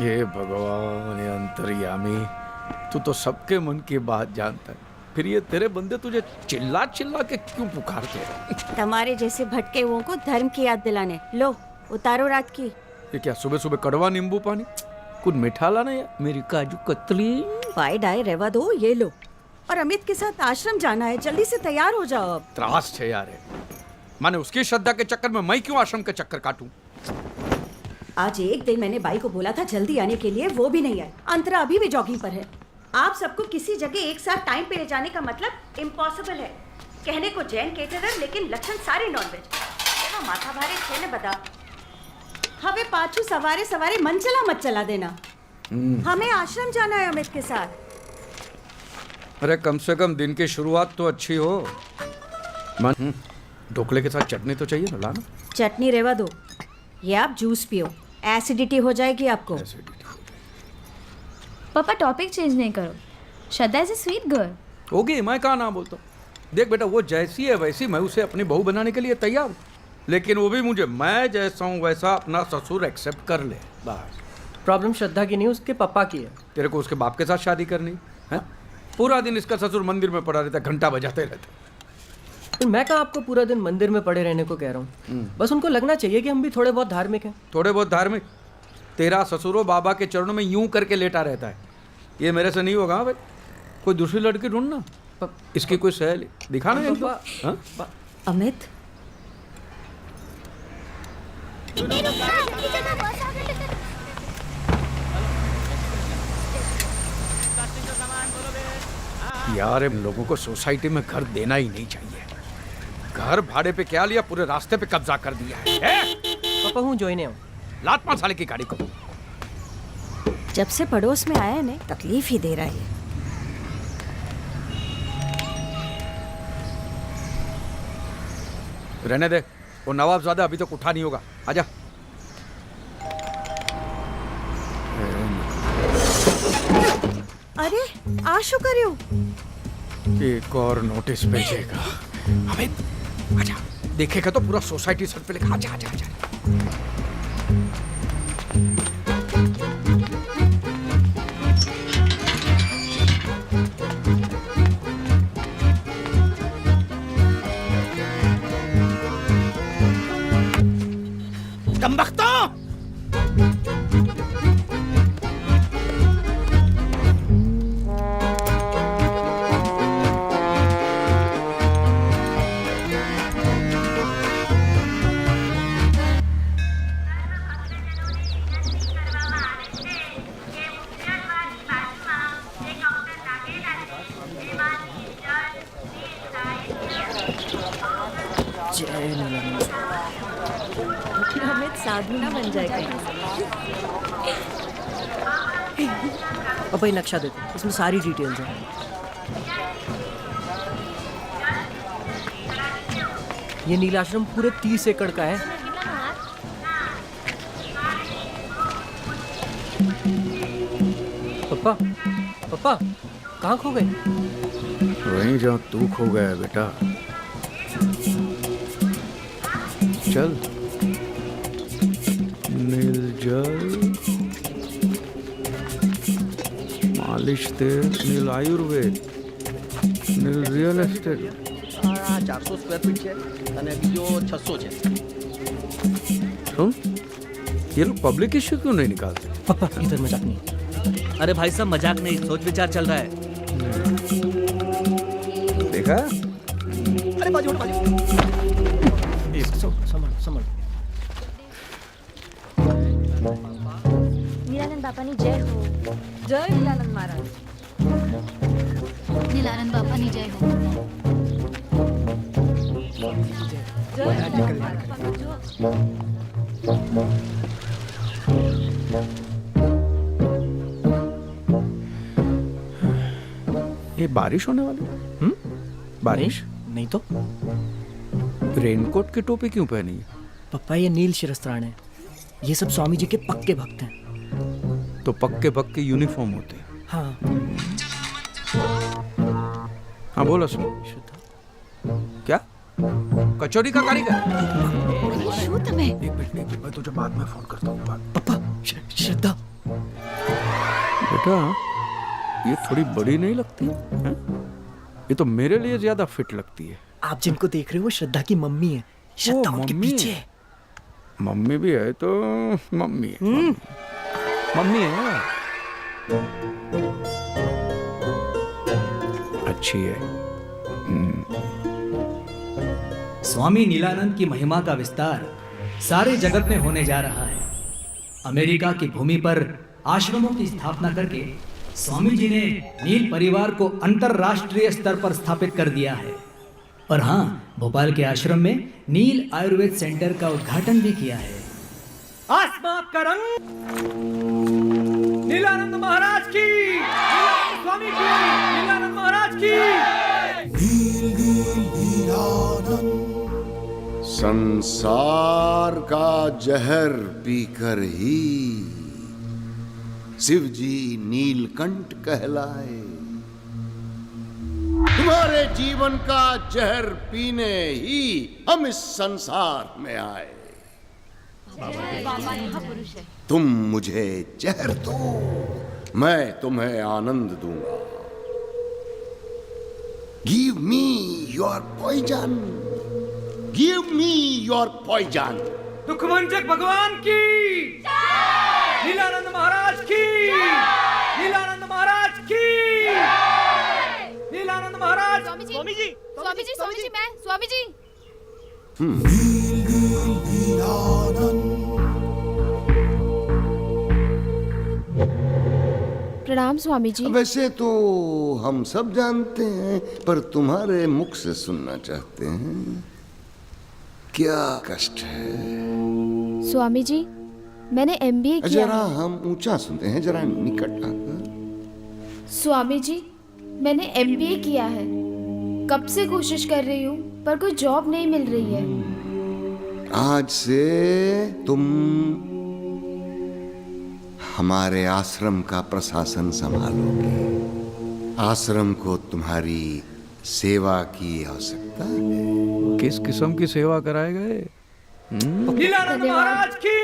हे भगवान, ये अंतर्यामी, तू तो सबके मन की बात जानता है, फिर ये तेरे बंदे तुझे चिल्ला चिल्ला के क्यों पुकारते हैं? तुम्हारे जैसे भटके हुओं को धर्म की याद दिलाने। लो उतारो रात की। ये क्या सुबह सुबह कड़वा नींबू पानी? कुछ मीठा लाना या मेरी काजू कतली? पाई डाय रेवा दो, ये लो। और अमित के साथ आश्रम जाना है, जल्दी से तैयार हो जाओ अब। त्रास है यार। माने उसकी श्रद्धा के चक्कर में मैं क्यों आश्रम के चक्कर काटूं? आज एक दिन मैंने बाई को बोला था जल्दी आने के लिए, वो भी नहीं आए। अंतरा अभी भी जॉगिंग पर है। आप सबको किसी जगह एक साथ टाइम पे ले जाने का मतलब इम्पॉसिबल है। कहने को जैन केटरर, लेकिन लक्षण सारे नॉनवेज। एवा माथा भारे छे ने बता। हमें पाछू सवारे सवारे मन चला मत चला देना। हमें आश्रम जाना है अमित के साथ। अरे कम से कम दिन की शुरुआत तो अच्छी हो। मन ढोकले के साथ चटनी तो चाहिए ना, लाना। चटनी रेवा दो, ये आप जूस पियो, एसिडिटी हो जाएगी आपको। पापा टॉपिक चेंज नहीं करो। श्रद्धा इज ए स्वीट गर्ल। होगी, मैं कहाँ ना बोलता हूँ। देख बेटा, वो जैसी है वैसी मैं उसे अपनी बहू बनाने के लिए तैयार हूँ, लेकिन वो भी मुझे मैं जैसा हूँ वैसा अपना ससुर एक्सेप्ट कर ले, बस। प्रॉब्लम श्रद्धा की नहीं, उसके पापा की है। तेरे को उसके बाप के साथ शादी करनी है? पूरा दिन इसका ससुर मंदिर में पड़ा रहता, घंटा बजाते रहता। तो मैं कहाँ आपको पूरा दिन मंदिर में पड़े रहने को कह रहा हूँ। बस उनको लगना चाहिए कि हम भी थोड़े बहुत धार्मिक हैं। थोड़े बहुत धार्मिक? तेरा ससुरो बाबा के चरणों में यूं करके लेटा रहता है। ये मेरे से नहीं होगा। हाँ भाई, कोई दूसरी लड़की ढूंढना, इसकी कोई सहेली दिखाना है। अमित, यार इन लोगों को सोसाइटी में घर देना ही नहीं चाहिए। घर भाड़े पे क्या लिया, पूरे रास्ते पे कब्जा कर दिया है। पापा हूँ जोइने हूँ। लात मार साले की गाड़ी को। जब से पड़ोस में आया है ने तकलीफ ही दे रहा है। रहने दे, वो नवाबजादा अभी तक उठा नहीं होगा। आजा। अरे आशु करियो, एक और नोटिस भेजेगा। अमित आजा, देखेगा तो पूरा सोसाइटी सर पे लिखा। आजा आजा आजा। कमबख्तो! अमित साधु ना बन जाएगा। पापा ये नक्शा देखो, इसमें सारी डिटेल्स हैं। ये नीलाश्रम पूरे 30 एकड़ का है। पापा पापा कहाँ खो गए? वहीं जहाँ तू खो गया बेटा। चल। नील जल, मालिश तेल, नील आयुर्वेद, नील रियल एस्टेट। 400 સ્ક્વેર ફીટ છે અને બીજો 600 છે। सुन, ये लोग पब्लिक इश्यू क्यों नहीं निकालते? पापा इधर मजाक नहीं। अरे भाई साहब मजाक नहीं, सोच विचार चल रहा है। देखा? अरे बाजू हटो, बाजू। संभाल संभाल। नीलानंद बापानी जय हो। जय नीलानंद महाराज। नीलानंद बापानी जय हो। ये बारिश होने वाली है? बारिश? नहीं तो रेनकोट की टोपी क्यों पहनी है? पापा ये नील शिरस्त्राण है। ये सब स्वामी जी के पक्के भक्त हैं। तो पक्के पक्के यूनिफॉर्म होते हैं। हाँ। हाँ बोलो सुनो। क्या? कचौरी का कारीगर? शू तुम्हें? एक मिनट मैं तुझे बाद में फोन करता हूँ। पापा श्रद्धा बेटा ये थोड़ी बड़ी नहीं लगती हैं? ये तो मेरे लिए ज्यादा फिट लगती है। आप जिनको देख रहे हो वो श्रद्धा की मम्मी है। श्रद्धा उनके मम्मी पीछे है। है। मम्मी भी है तो मम्मी है। मम्मी है, अच्छी है। स्वामी नीलानंद की महिमा का विस्तार सारे जगत में होने जा रहा है। अमेरिका की भूमि पर आश्रमों की स्थापना करके स्वामी जी ने नील परिवार को अंतरराष्ट्रीय स्तर पर स्थापित कर दिया है। और हाँ, भोपाल के आश्रम में नील आयुर्वेद सेंटर का उद्घाटन भी किया है। आसमां का रंग नीलानंद महाराज की, नीलानंद स्वामी की, नीलानंद महाराज की। संसार का जहर पीकर ही शिव जी नीलकंठ कहलाए। तुम्हारे जीवन का जहर पीने ही हम इस संसार में आए। तुम मुझे जहर दो, मैं तुम्हें आनंद दूंगा। Give me your poison, give me your poison. दुखमंजक भगवान की, नीलानंद महाराज की, नीलानंद महाराज की, नीलानंद महाराज। स्वामी जी, स्वामी जी, स्वामी जी, मैं स्वामी जी। प्रणाम स्वामी जी। वैसे तो हम सब जानते हैं, पर तुम्हारे मुख से सुनना चाहते हैं। क्या कष्ट है? स्वामी जी, मैंने एमबीए किया जरा है। हम ऊंचा सुनते हैं, जरा निकट आकर। स्वामी जी, मैंने एमबीए किया है। कब से कोशिश कर रही हूँ पर कोई जॉब नहीं मिल रही है। आज से तुम हमारे आश्रम का प्रशासन संभालोगे। आश्रम को तुम्हारी सेवा की आवश्यकता है। किस किस्म की सेवा कराए गए? नीलानंद महाराज की,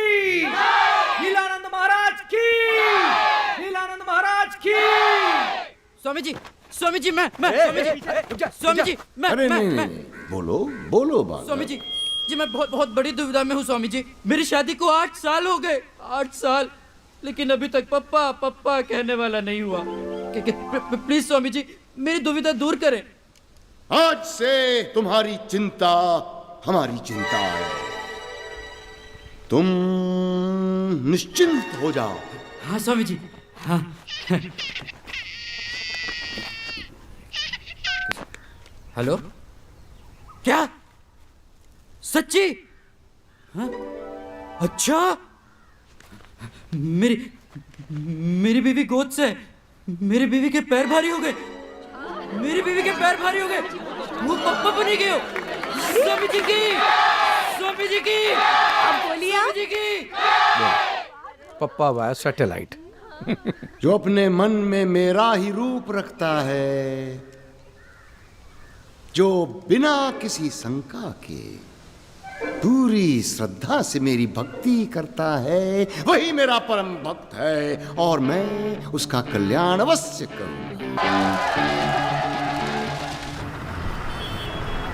नीलानंद महाराज की, नीलानंद महाराज की। स्वामी जी, स्वामी जी, मैं स्वामी जी, मैं अरे नहीं, बोलो बोलो बाबा। स्वामी जी, मैं बहुत बड़ी दुविधा में हूँ स्वामी जी। मेरी शादी को 8 साल हो गए, 8 साल, लेकिन अभी तक पप्पा पप्पा कहने वाला नहीं हुआ। प्लीज स्वामी जी, मेरी दुविधा दूर करें। आज से तुम्हारी चिंता हमारी चिंता है। तुम निश्चिंत हो जाओ। हाँ स्वामी जी, हाँ। हेलो, क्या सच्ची? हाँ? अच्छा, मेरी बीवी गोद से, मेरी बीवी के पैर भारी हो गए, मेरी बीवी के पैर भारी हो गए। वो पप्पा बनी गए हो। स्वामी जी की, स्वामी जी की, अब बोलिए स्वामी जी की। पप्पा वाया सैटेलाइट। जो अपने मन में मेरा ही रूप रखता है, जो बिना किसी शंका के पूरी श्रद्धा से मेरी भक्ति करता है, वही मेरा परम भक्त है और मैं उसका कल्याण अवश्य करूंगा।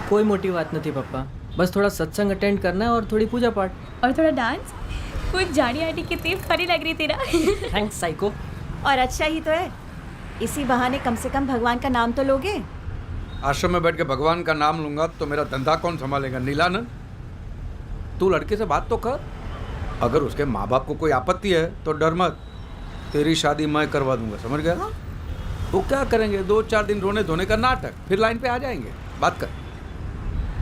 कोई मोटी बात नहीं थी पापा, बस थोड़ा सत्संग अटेंड करना है और थोड़ी पूजा पाठ और थोड़ा डांस। कुछ जाड़ी आटी कितनी फनी लग रही तेरा। Thanks psycho. और अच्छा ही तो है, इसी बहाने कम से कम भगवान का नाम तो लोगे। आश्रम में बैठ के भगवान का नाम लूंगा तो मेरा धंधा कौन संभालेगा? नीलानंद, तू लड़के से बात तो कर। अगर उसके माँ बाप को कोई आपत्ति है तो डर मत, तेरी शादी मैं करवा दूंगा, समझ गया? वो क्या करेंगे, 2-4 दिन रोने धोने का नाटक, फिर लाइन पे आ जाएंगे। बात कर।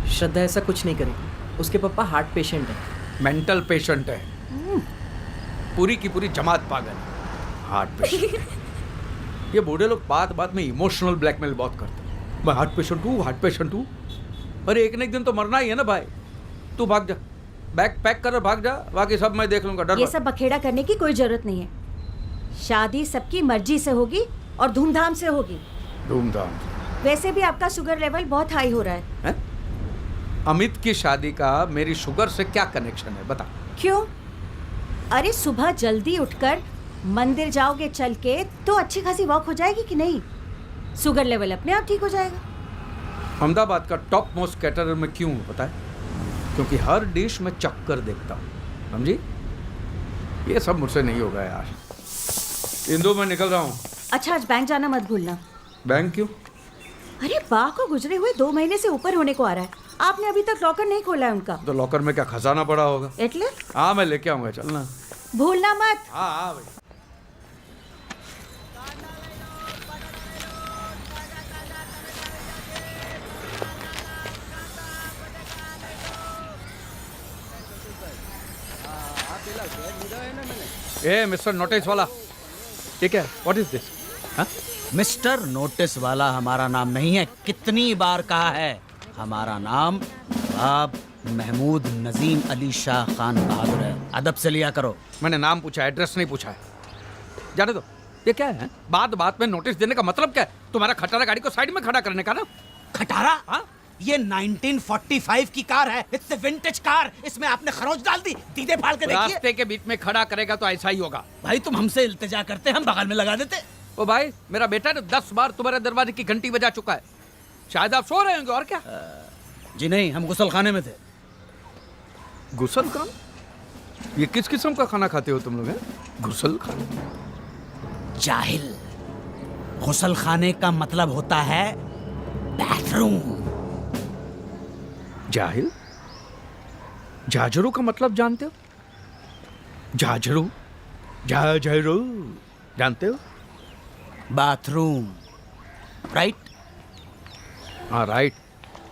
श्रद्धा ऐसा कुछ नहीं करेगी, उसके पापा हार्ट पेशेंट है। मेंटल पेशेंट है, पूरी की पूरी जमात पागल है। Heart patient. ये बूढ़े लोग बात बात में इमोशनल ब्लैकमेल बहुत करते हैं। मैं हार्ट पेशेंट हूँ, हार्ट पेशेंट हूँ। अरे एक न एक दिन तो मरना ही है ना भाई। तू भाग जा, बैग पैक कर भाग जा, बाकी सब मैं देख लूंगा। डर ये मत। सब बखेड़ा करने की कोई जरूरत नहीं है। शादी सबकी मर्जी से होगी और धूमधाम से होगी। धूमधाम। वैसे भी आपका शुगर लेवल बहुत हाई हो रहा है। अमित की शादी का मेरी शुगर से क्या कनेक्शन है, बता। क्यों? अरे सुबह जल्दी उठकर मंदिर जाओगे चल के तो अच्छी खासी वॉक हो जाएगी कि नहीं? शुगर लेवल अपने आप ठीक हो जाएगा। अहमदाबाद का टॉप मोस्ट कैटरर में क्यों हूँ पता है? क्योंकि हर डिश में चक्कर देखता हूँ, समझी? ये सब मुझसे नहीं होगा यार। इंदु, मैं निकल रहा हूँ। अच्छा, आज बैंक जाना मत भूलना। बैंक क्यों? अरे बा को गुजरे हुए 2 महीने से ऊपर होने को आ रहा है। आपने अभी तक लॉकर नहीं खोला है उनका। तो लॉकर में क्या खजाना पड़ा होगा? एटले? हाँ, मैं लेके आऊंगा, चलना। भूलना मत। हाँ हाँ भाई। ए मिस्टर नोटिस वाला, ये क्या है? What is this? हाँ? मिस्टर नोटिस वाला हमारा नाम नहीं है। कितनी बार कहा है, हमारा नाम नवाब महमूद नजीम अली शाह खान बहादुर है। अदब से लिया करो। मैंने नाम पूछा है, एड्रेस नहीं पूछा है। जाने दो। ये क्या है? बात बात में नोटिस देने का मतलब क्या है? तुम्हारा खटारा गाड़ी को साइड में खड़ा करने का ना? खटारा? हाँ? ये 1945 की कार है। It's vintage car. इसमें आपने खरोच डाल दी। दीदे फाड़ के देखिए। रास्ते के बीच में खड़ा करेगा तो ऐसा ही होगा। भाई तुम हमसे इल्तिजा करते, हम बगल में लगा देते। ओ भाई, मेरा बेटा ने 10 बार तुम्हारे दरवाजे की घंटी बजा चुका है। शायद आप सो रहे होंगे, और क्या? जी नहीं, हम गुसल खाने में थे। गुसल खान? ये किस किस्म का खाना खाते हो तुम लोग? हैं गुसल खान? जाहिल, गुसल खाने का मतलब होता है बाथरूम। जाहिल? जाजरू का मतलब जानते हो? जाजरू? जाजरू जानते हो? Bathroom, right? हाँ राइट,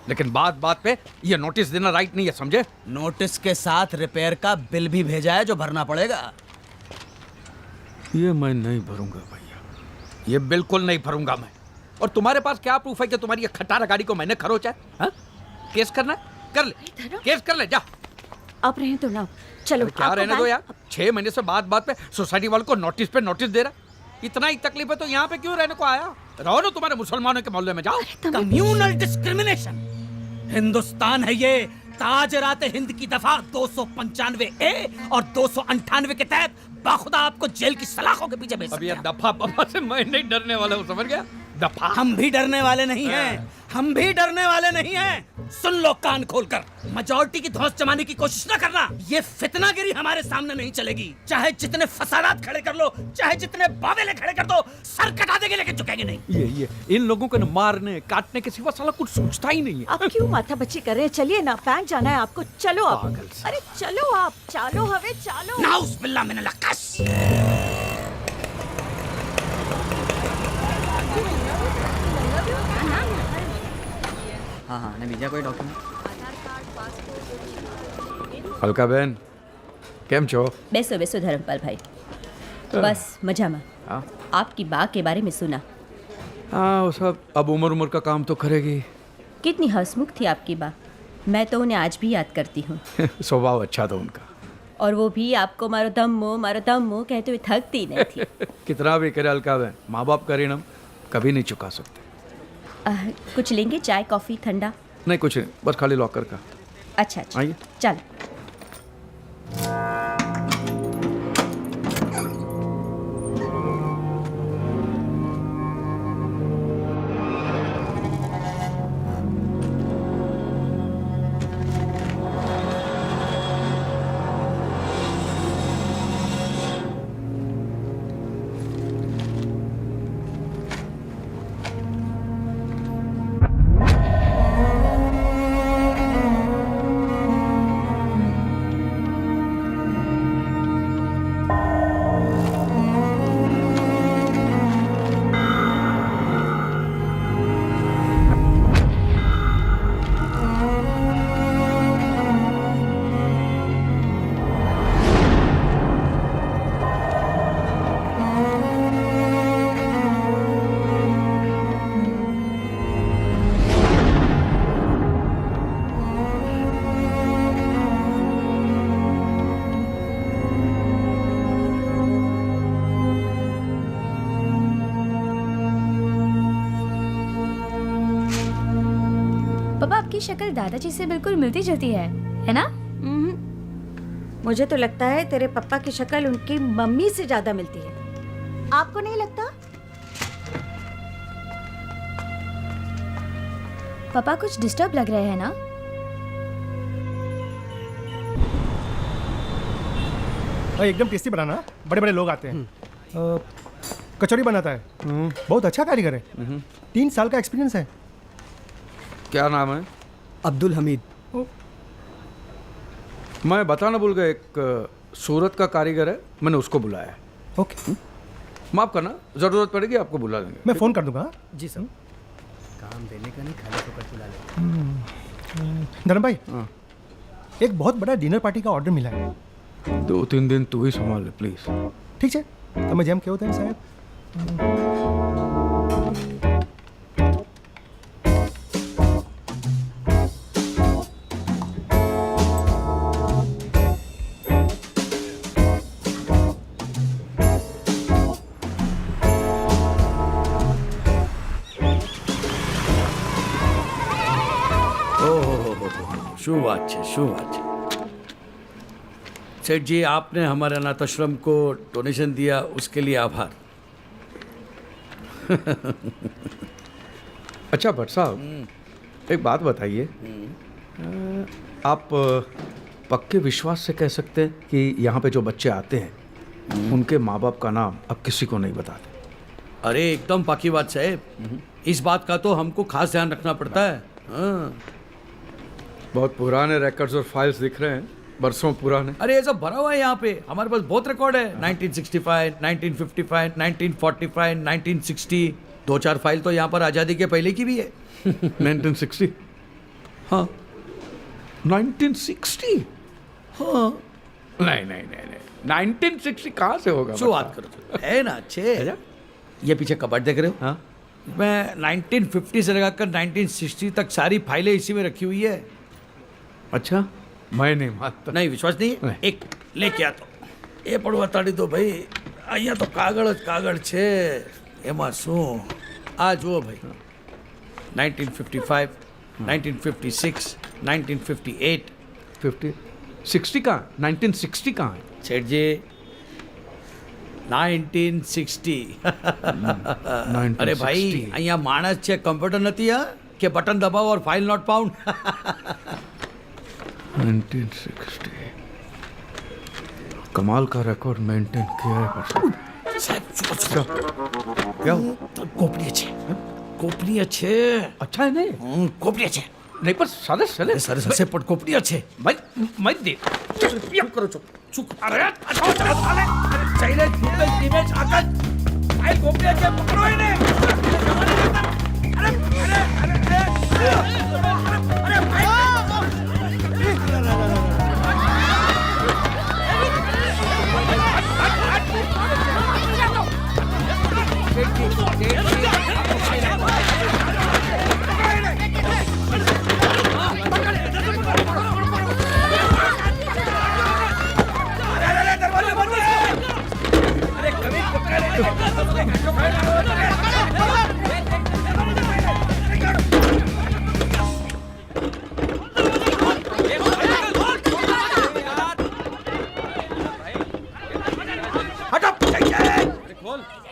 लेकिन बात बात पे ये नोटिस देना राइट नहीं है, समझे? नोटिस के साथ रिपेयर का बिल भी भेजा है जो भरना पड़ेगा। ये मैं नहीं भरूंगा भैया, ये बिल्कुल नहीं भरूंगा मैं। और तुम्हारे पास क्या प्रूफ है कि तुम्हारी ये खटारा गाड़ी को मैंने खरोचा है? हाँ? केस करना है? कर ले, केस कर ले, जा। आप रहे तो ना, चलो। अरे क्या आपको रहने दो बैंक- यार। 6 महीने से बात बात पे सोसाइटी वालों को नोटिस पे नोटिस दे रहा। इतना ही तकलीफ है तो यहाँ पे क्यों रहने को आया? रहो ना तुम्हारे मुसलमानों के मोहल्ले में, जाओ। Communal discrimination. हिंदुस्तान है ये। ताजरात हिंद की दफा 295A और 298 के तहत बाखुदा आपको जेल की सलाखों के पीछे भेज अब सकते ये हैं। दफा पफा से मैं नहीं डरने वाला हूँ, समझ गया? दफा। हम भी डरने वाले नहीं हैं। हम भी डरने वाले नहीं हैं। सुन लो कान खोलकर, मेजॉरिटी की धौंस जमाने की कोशिश न करना। ये फितनागिरी हमारे सामने नहीं चलेगी। चाहे जितने फसादात खड़े कर लो, चाहे जितने बावेले खड़े कर दो, सर कटा देंगे लेकिन झुकेंगे नहीं। ये इन लोगों को न मारने काटने के सिवा साला कुछ सोचता ही नहीं है। आप क्यों माथा बच्ची कर रहे हैं? चलिए ना, बैंक जाना है आपको। चलो आप। पागल सा। अरे चलो आप, चालो हवे चालो। नाउस बिल्ला मिनल अक्कस। हाँ हाँ, ने बीजा कोई डॉक्यूमेंट? હલકા બેન કેમ છો? બેસો બેસો ધરમપાલ ભાઈ. બસ મજામાં. हाँ आपकी बा के बारे में सुना. हाँ, वो सब अब उम्र उम्र का काम तो करेगी। कितनी हंसमुख थी आपकी बा. मैं तो उन्हें आज भी याद करती हूँ. स्वभाव अच्छा था उनका। और वो भी आपको मारो दम्मो कहते हुए थकती नहीं थी. कितना भी करे अलका बहन, माँ बाप का ऋण हम कभी नहीं चुका सकते। कुछ लेंगे? चाय कॉफ़ी ठंडा? नहीं कुछ नहीं, बस खाली लॉकर का। अच्छा अच्छा, आइए। चलो. पापा, आपकी शक्ल दादाजी से बिल्कुल मिलती जुलती है ना? मुझे तो लगता है तेरे पापा की शक्ल उनकी मम्मी से ज्यादा मिलती है। आपको नहीं लगता? पापा कुछ डिस्टर्ब लग रहे हैं ना? भाई एकदम टेस्टी बनाना, बड़े बड़े लोग आते हैं। कचौरी बनाता है, बहुत अच्छा कारीगर है। 3 साल का एक्सपीरियंस है। क्या नाम है? अब्दुल हमीद। मैं बताना भूल गया, एक सूरत का कारीगर है, मैंने उसको बुलाया है। ओके, माफ करना, जरूरत पड़ेगी आपको बुला देंगे। मैं फ़ोन कर दूंगा। जी सर। काम देने का नहीं, खाने को कर बुला ले। धर्म भाई, हाँ। एक बहुत बड़ा डिनर पार्टी का ऑर्डर मिला है। 2-3 दिन तू ही संभाल ले प्लीज। ठीक है, તમે જેમ કહો તેમ સાહેબ। શું વાત છે, શું વાત છે। सेठ जी, आपने हमारे अनाथ आश्रम को डोनेशन दिया, उसके लिए आभार। अच्छा भट्ट साहब, एक बात बताइए, आप पक्के विश्वास से कह सकते हैं कि यहाँ पे जो बच्चे आते हैं उनके माँ बाप का नाम अब किसी को नहीं बताते? अरे एकदम पाकी बात साहेब, इस बात का तो हमको खास ध्यान रखना पड़ता है। हाँ। बहुत पुराने रिकॉर्ड्स और फाइल्स दिख रहे हैं, बरसों पुराने। अरे ये सब भरा हुआ है यहाँ पे, हमारे पास बहुत रिकॉर्ड है। 1965, 1955, 1945, 1960, 2-4 फाइल तो यहाँ पर आज़ादी के पहले की भी है। 1960? हाँ 1960? हाँ। नहीं नहीं नहीं नहीं, 1960 कहाँ से होगा? जो बात करो तो है ना अच्छे। ये पीछे कबर्ड देख रहे हो? हाँ, मैं 1950 से लगाकर 1960 तक सारी फाइलें इसी में रखी हुई है। अच्छा, मैं नहीं मानता। नहीं विश्वास नहीं है? नहीं। एक लेके आ तो એ પણ બતાડી દો ભાઈ, અહીંયા તો કાગળ જ કાગળ છે, એમાં શું? આ જુઓ ભાઈ, 1955, 1956, 1958। 60 कहाँ? 1960 कहाँ है? सेठ जी 1960। અરે ભાઈ, અહીંયા માણસ છે, કમ્પ્યુટર નથી હા કે બટન દબાવો और फाइल नॉट फाउंड। 1960 कमाल का रिकॉर्ड मेंटेन किया है भट्ट साहब। સાહેબ क्या गोपनीय છે, गोपनीय છે। अच्छा है नहीं? गोपनीय છે नहीं पर सारे चले સર સર પણ गोपनीय છે। मैं दे चुप करो, चुप चुप। अरे अच्छा चलो साले, अरे साइलेंट फुटेज इमेज आकर फाइल गोपनीय છે, पकड़ो इन्हें। अरे अरे अरे अरे फाइल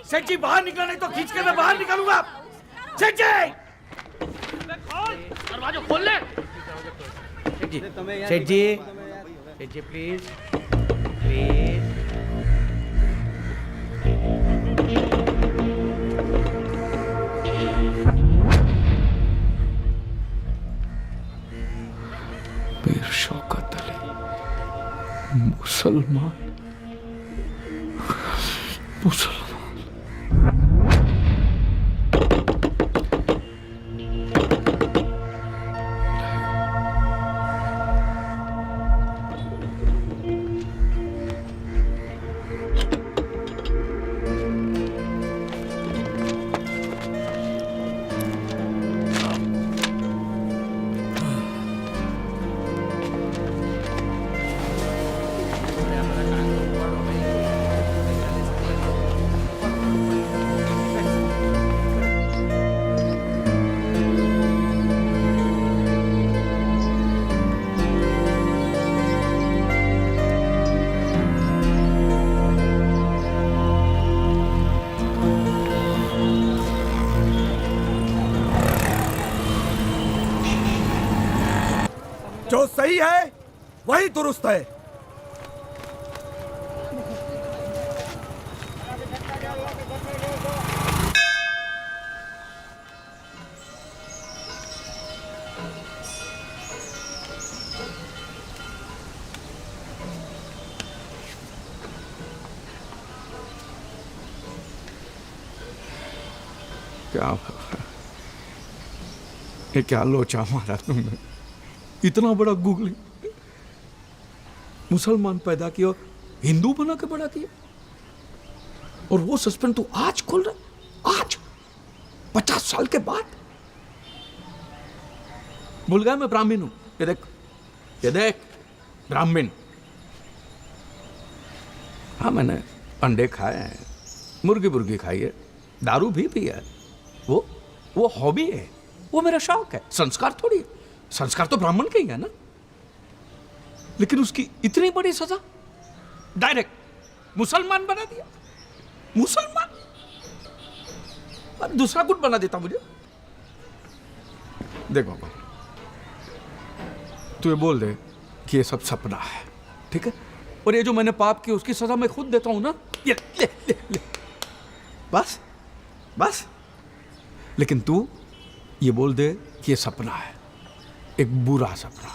सेठ जी बाहर निकला, नहीं तो खींच के मैं बाहर निकालूंगा। सेठ जी दरवाजा खोल ले। सेठ जी, सेठ जी, सेठ जी प्लीज प्लीज। मीर शौकत अली मुसलमान मुसलमान। सही है वही दुरुस्त है। क्या ये क्या लोचा मारा तुमने, इतना बड़ा गूगली मुसलमान पैदा किया, हिंदू बना के बड़ा किया, और वो सस्पेंस तू आज खोल रहा, आज 50 साल के बाद। भूल गया मैं ब्राह्मण हूं, ये देख ब्राह्मण। हाँ मैंने अंडे खाए हैं, मुर्गी खाई है, दारू भी पी है, वो हॉबी है, वो मेरा शौक है, संस्कार थोड़ी है। संस्कार तो ब्राह्मण के ही है ना। लेकिन उसकी इतनी बड़ी सजा, डायरेक्ट मुसलमान बना दिया, मुसलमान। और दूसरा कुछ बना देता मुझे। देख बाबा, तू ये बोल दे कि ये सब सपना है, ठीक है, और ये जो मैंने पाप किया उसकी सजा मैं खुद देता हूं ना, ये ले। बस बस। लेकिन तू ये बोल दे कि ये सपना है, एक बुरा सपना,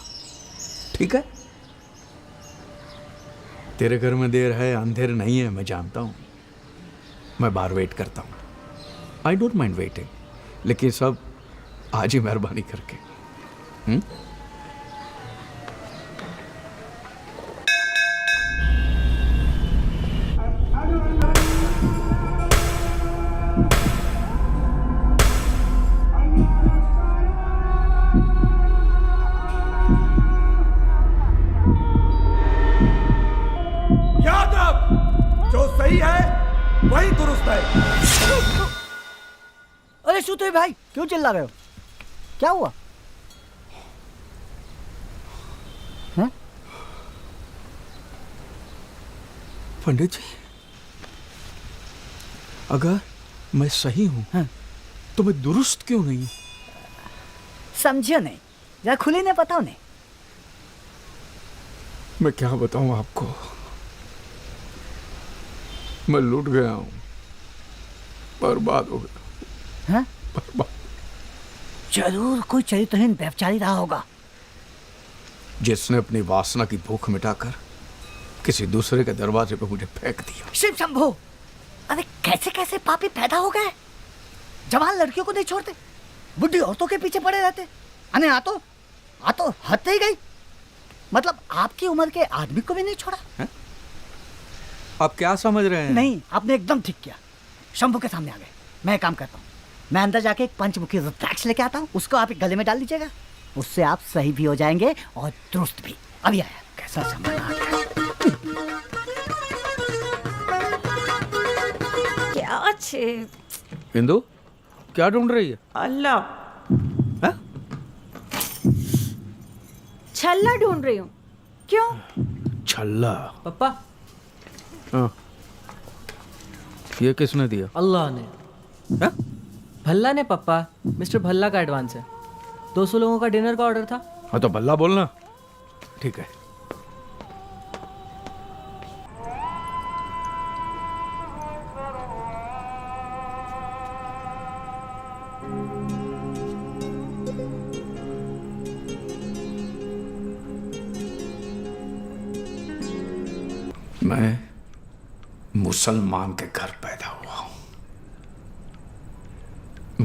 ठीक है। तेरे घर में देर है अंधेर नहीं है, मैं जानता हूं, मैं बाहर वेट करता हूं, आई डोंट माइंड वेटिंग, लेकिन सब आज ही मेहरबानी करके। याद रख, जो सही है वही दुरुस्त है। अरे सूते भाई क्यों चिल्ला रहे हो, क्या हुआ? हैं? पंडित जी, अगर मैं सही हूं तो मैं दुरुस्त क्यों नहीं? समझियो नहीं, जरा खुली ने बताओ नहीं। मैं क्या बताऊं आपको, मैं लूट गया हूं, बर्बाद हो गया। हैं? बर्बाद। जरूर कोई चरित्रहीन व्यभिचारी रहा होगा, जिसने अपनी वासना की भूख मिटाकर किसी दूसरे के दरवाजे पे मुझे फेंक दिया। शिव शंभो, अरे कैसे कैसे पापी पैदा हो गए। जवान लड़कियों को नहीं छोड़ते, बुढ़ी औरतों के पीछे पड़े रहते। अने आ तो हद ही गई, मतलब आपकी उम्र के आदमी को भी नहीं छोड़ा। है? आप क्या समझ रहे हैं? नहीं, आपने एकदम ठीक किया। शंभू के सामने आ गए। मैं एक काम करता हूँ, मैं अंदर जाके एक पंचमुखी रुद्राक्ष लेके आता हूँ, उसको आप एक गले में डाल दीजिएगा, उससे आप सही भी हो जाएंगे और दुरुस्त भी। अभी आया, कैसा सामान आ गया। क्या छे हिंदू क्या ढूंढ रही है? अल्लाह, है? छल्ला ढूंढ रही हूँ। क्यों? छल्ला? पप्पा, हाँ, ये किसने दिया? अल्लाह ने। है? भल्ला ने पप्पा, मिस्टर भल्ला का एडवांस है। 200 लोगों का डिनर का ऑर्डर था। हाँ तो भल्ला बोलना, ठीक है। मैं मुसलमान के घर पैदा हुआ हूं,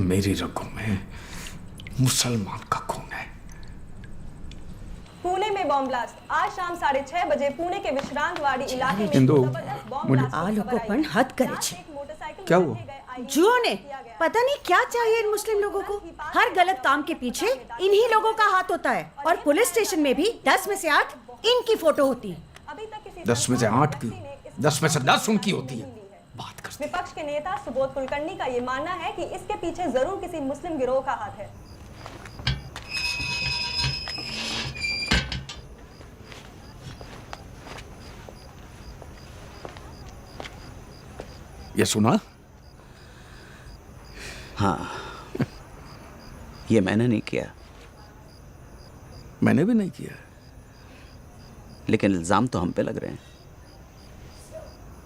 मेरी रगों में मुसलमान का खून है। पुणे में बॉम्ब ब्लास्ट। आज शाम 6:30 बजे पुणे के विश्रांतवाड़ी इलाके में हिंदू, जबरदस्त बॉम्ब मुझे- ब्लास्ट आ लोगों खबर पण आई। हद करे रात छे। एक मोटरसाइकिल क्या में हुआ? रखे गए जुओं ने पता नहीं क्या चाहिए इन मुस्लिम लोगों को। हर गलत काम के पीछे इन्हीं लोगों का हाथ होता है। और पुलिस स्टेशन में भी 10 में से 8 इनकी फोटो होती है। अभी तक किसी 10 में से 8 की, 10 में से 10 उनकी होती है। बात कर। विपक्ष के नेता सुबोध कुलकर्णी का ये मानना है कि इसके पीछे जरूर किसी मुस्लिम गिरोह का हाथ है। ये सुना? हाँ, ये मैंने नहीं किया। मैंने भी नहीं किया। लेकिन इल्ज़ाम तो हम पे लग रहे हैं।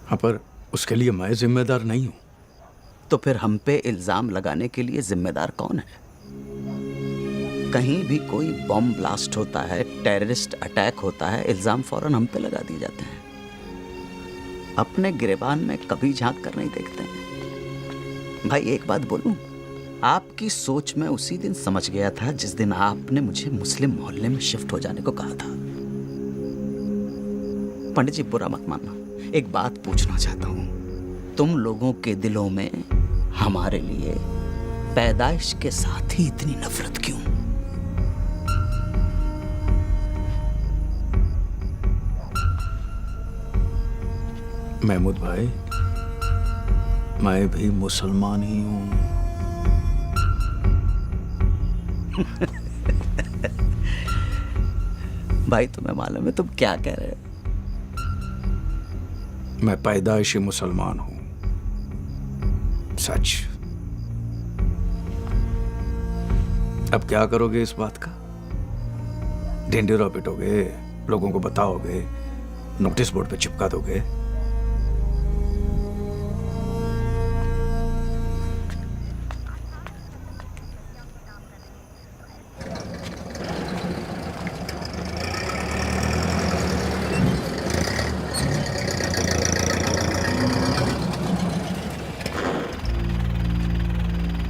हाँ, पर उसके लिए मैं जिम्मेदार नहीं हूँ। तो फिर हम पे इल्ज़ाम लगाने के लिए जिम्मेदार कौन है? कहीं भी कोई बॉम्ब ब्लास्ट होता है, टेररिस्ट अटैक होता है, इल्ज़ाम फौरन हम पे लगा दिए जाते हैं। अपने गिरेबान में कभी झांक कर नहीं देखते हैं। भाई एक बात बोलूं, आपकी सोच में उसी दिन समझ गया था जिस दिन आपने मुझे मुस्लिम मोहल्ले में शिफ्ट हो जाने को कहा था। पंडित जी बुरा मत मानना, एक बात पूछना चाहता हूं, तुम लोगों के दिलों में हमारे लिए पैदाइश के साथ ही इतनी नफरत क्यों? महमूद भाई, मैं भी मुसलमान ही हूं। भाई तुम्हें मालूम है तुम क्या कह रहे हो? मैं पैदाइशी मुसलमान हूं, सच। अब क्या करोगे इस बात का? ढिंढेरा पिटोगे, लोगों को बताओगे, नोटिस बोर्ड पे चिपका दोगे?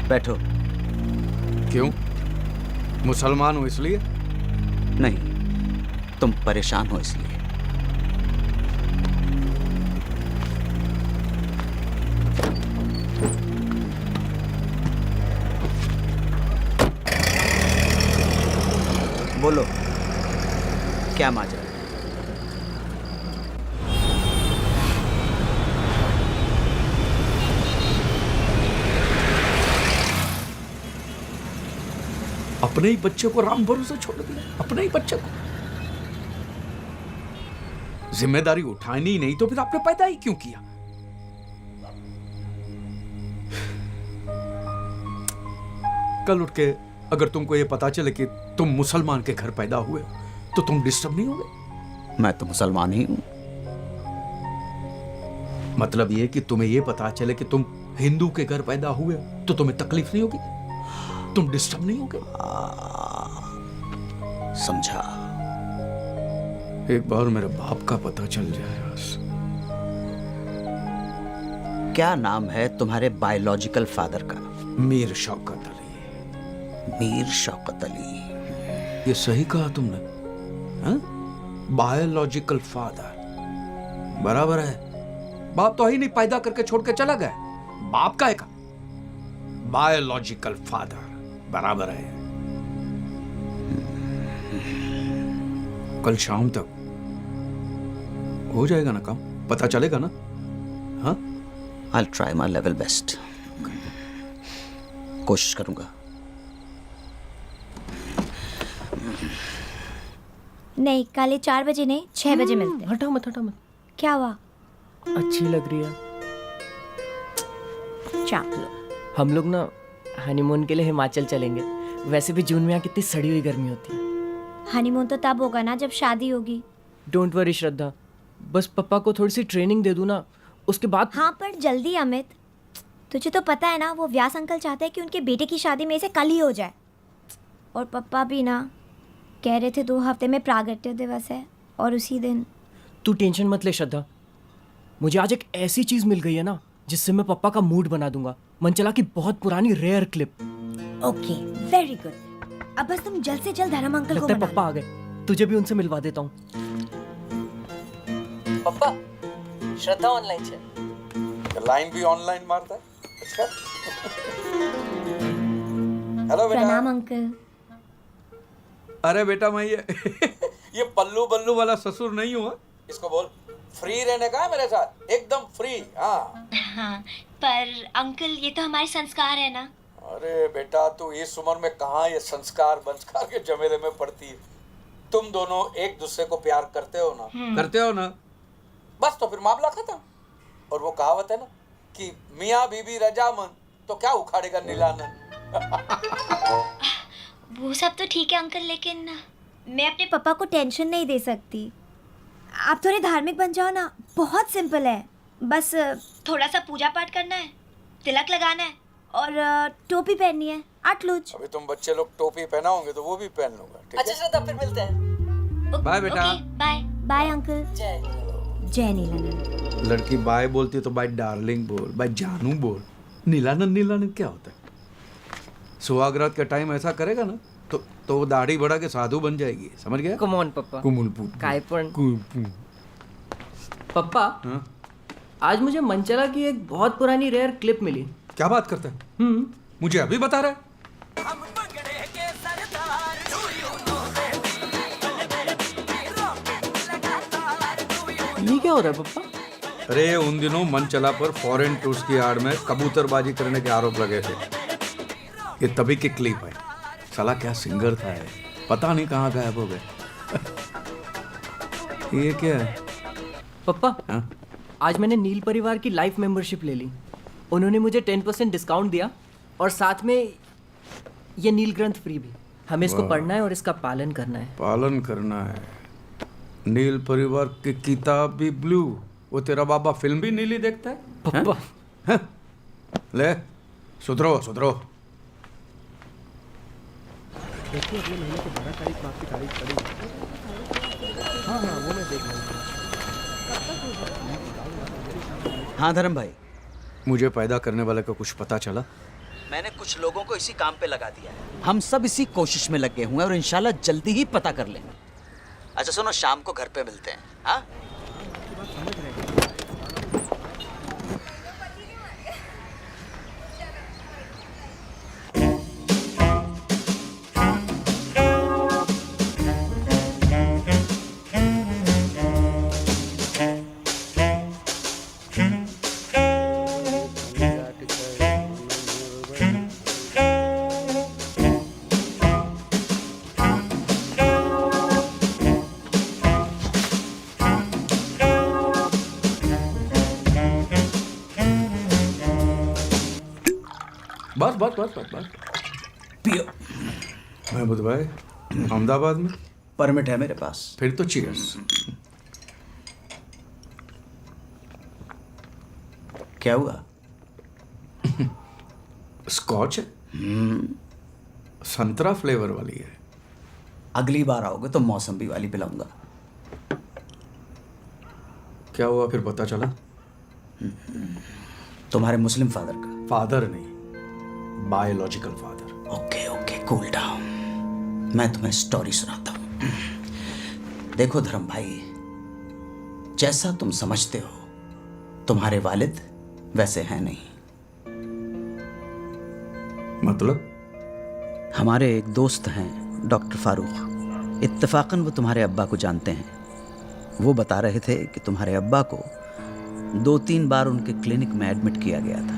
बैठो। क्यों? मुसलमान हो इसलिए? नहीं, तुम परेशान हो इसलिए। बोलो, क्या माजरा? अपने ही बच्चे को राम भरोसे छोड़ दिया, अपने ही बच्चे को। जिम्मेदारी उठानी नहीं तो फिर आपने पैदा ही क्यों किया? कल उठ के अगर तुमको ये पता चले कि तुम मुसलमान के घर पैदा हुए हो तो तुम डिस्टर्ब नहीं होगे? मैं तो मुसलमान ही हूं। मतलब ये कि तुम्हें ये पता चले कि तुम हिंदू के घर पैदा हुए हो तो तुम्हें तकलीफ नहीं होगी? तुम डिस्टर्ब नहीं होगे? समझा। एक बार मेरे बाप का पता चल जाए बस। क्या नाम है तुम्हारे बायोलॉजिकल फादर का? मीर शौकत अली। मीर शौकत अली। ये सही कहा तुमने, हाँ? बायोलॉजिकल फादर बराबर है। बाप तो ही नहीं, पैदा करके छोड़ के चला गया। बाप का है का? बायोलॉजिकल फादर बराबर है। कल शाम तक हो जाएगा ना काम? पता चलेगा ना? हाँ, I'll try my level best. कोशिश करूंगा। नहीं, कल 4 बजे नहीं, 6 बजे मिलते हैं। हटा मत, हटा मत। क्या हुआ? अच्छी लग रही है। चाप लो। हम लोग ना हनीमून के लिए हिमाचल चलेंगे। वैसे भी जून में यहाँ कितनी सड़ी हुई गर्मी होती है। हनीमून तो तब होगा ना जब शादी होगी। डोंट वरी श्रद्धा, बस पापा को थोड़ी सी ट्रेनिंग दे दूँ ना, उसके बाद। हाँ पर जल्दी अमित, तुझे तो पता है ना वो व्यास अंकल चाहते हैं कि उनके बेटे की शादी में से कल ही हो जाए। और पापा भी ना कह रहे थे 2 हफ्ते में प्रागट्य दिवस है और उसी दिन। तू टेंशन मत ले श्रद्धा, मुझे आज एक ऐसी चीज मिल गई है ना जिससे मैं पापा का मूड बना दूंगा। मनचला की बहुत पुरानी rare clip. Okay, very good. अब बस तुम जल्द से जल्द धर्म अंकल को लगता है मना पापा आ गए, तुझे भी उनसे मिलवा देता हूँ। पापा, श्रद्धा ऑनलाइन है। लाइन भी ऑनलाइन मारता है। अच्छा। हेलो बेटा। प्रणाम अंकल। अरे बेटा, मैं ये पल्लू बल्लू वाला ससुर नहीं हुआ। इसको बोल फ्री रहने का है मेरे साथ, एकदम फ्री। हाँ हाँ, पर अंकल ये तो हमारे संस्कार है ना। अरे बेटा, तू इस उम्र में कहाँ ये संस्कार बंस्कार के झमेले में पड़ती है? तुम दोनों एक दूसरे को प्यार करते हो ना? करते हो ना? बस तो फिर मामला खत्म। और वो कहावत है ना कि मियाँ बीबी रजामंद तो क्या उखाड़ेगा नीलानंद। वो सब तो ठीक है अंकल, लेकिन मैं अपने पापा को टेंशन नहीं दे सकती। आप थोड़े धार्मिक बन जाओ ना, बहुत सिंपल है। बस थोड़ा सा पूजा पाठ करना है, तिलक लगाना है और टोपी पहननी है, आटलूज। अभी तुम बच्चे लोग टोपी पहनाओगे तो वो भी पहन लूंगा, ठीक अच्छा श्रद्धा, फिर मिलते हैं। बाय बेटा। Bye bye uncle. जय नीलानंद। लड़की बाय बोलती है तो बाय डार्लिंग बोल, बाय जानू बोल। नीलानंद नीलानंद क्या होता है? सुहागरात का टाइम ऐसा करेगा ना तो वो दाढ़ी बढ़ा के साधु बन जाएगी, समझ गया? कम ऑन पप्पा। काय पण पप्पा, हाँ? आज मुझे मंचला की एक बहुत पुरानी रेयर क्लिप मिली। क्या बात करता है? मुझे अभी बता रहा है? ये क्या हो रहा है पप्पा? अरे उन दिनों मंचला पर फॉरेन टूर्स की आड़ में कबूतरबाजी करने के आरोप लगे थे। ये तभी की क्लिप है। साला क्या सिंगर था है, पता नहीं कहाँ गायब हो गए। ये क्या है? पप्पा, हाँ? आज मैंने नील परिवार की लाइफ मेंबरशिप ले ली। उन्होंने मुझे 10% डिस्काउंट दिया और साथ में ये नील ग्रंथ फ्री भी। हमें इसको पढ़ना है और इसका पालन करना है। पालन करना है। नील परिवार की किताब भी ब्लू, वो तेरा बाबा फिल्म भी नीली देखता है? पप्पा हैं? ले सुधरो सुधरो। देखिए अगले महीने की 12 तारीख को आपकी तारीख पड़ी। हाँ वो मैं देख लूँगा। हाँ धर्म भाई, मुझे पैदा करने वाले का कुछ पता चला? मैंने कुछ लोगों को इसी काम पे लगा दिया है। हम सब इसी कोशिश में लगे हुए हैं और इंशाल्लाह जल्दी ही पता कर लेंगे। अच्छा सुनो, शाम को घर पे मिलते हैं। हाँ बस बस बस बस बस पियो। महमूद भाई, अहमदाबाद में परमिट है मेरे पास। फिर तो चीयर्स। क्या हुआ? स्कॉच है, संतरा फ्लेवर वाली है। अगली बार आओगे तो मौसम्बी वाली पिलाऊंगा। क्या हुआ फिर पता चला? तुम्हारे मुस्लिम फादर का। फादर नहीं, biological father. Okay okay, cool down. मैं तुम्हें स्टोरी सुनाता हूँ। देखो धर्म भाई, जैसा तुम समझते हो तुम्हारे वालिद वैसे हैं नहीं। मतलब? हमारे एक दोस्त हैं डॉक्टर फारूक, इत्तेफाकन वो तुम्हारे अब्बा को जानते हैं। वो बता रहे थे कि तुम्हारे अब्बा को 2-3 बार उनके क्लिनिक में एडमिट किया गया था।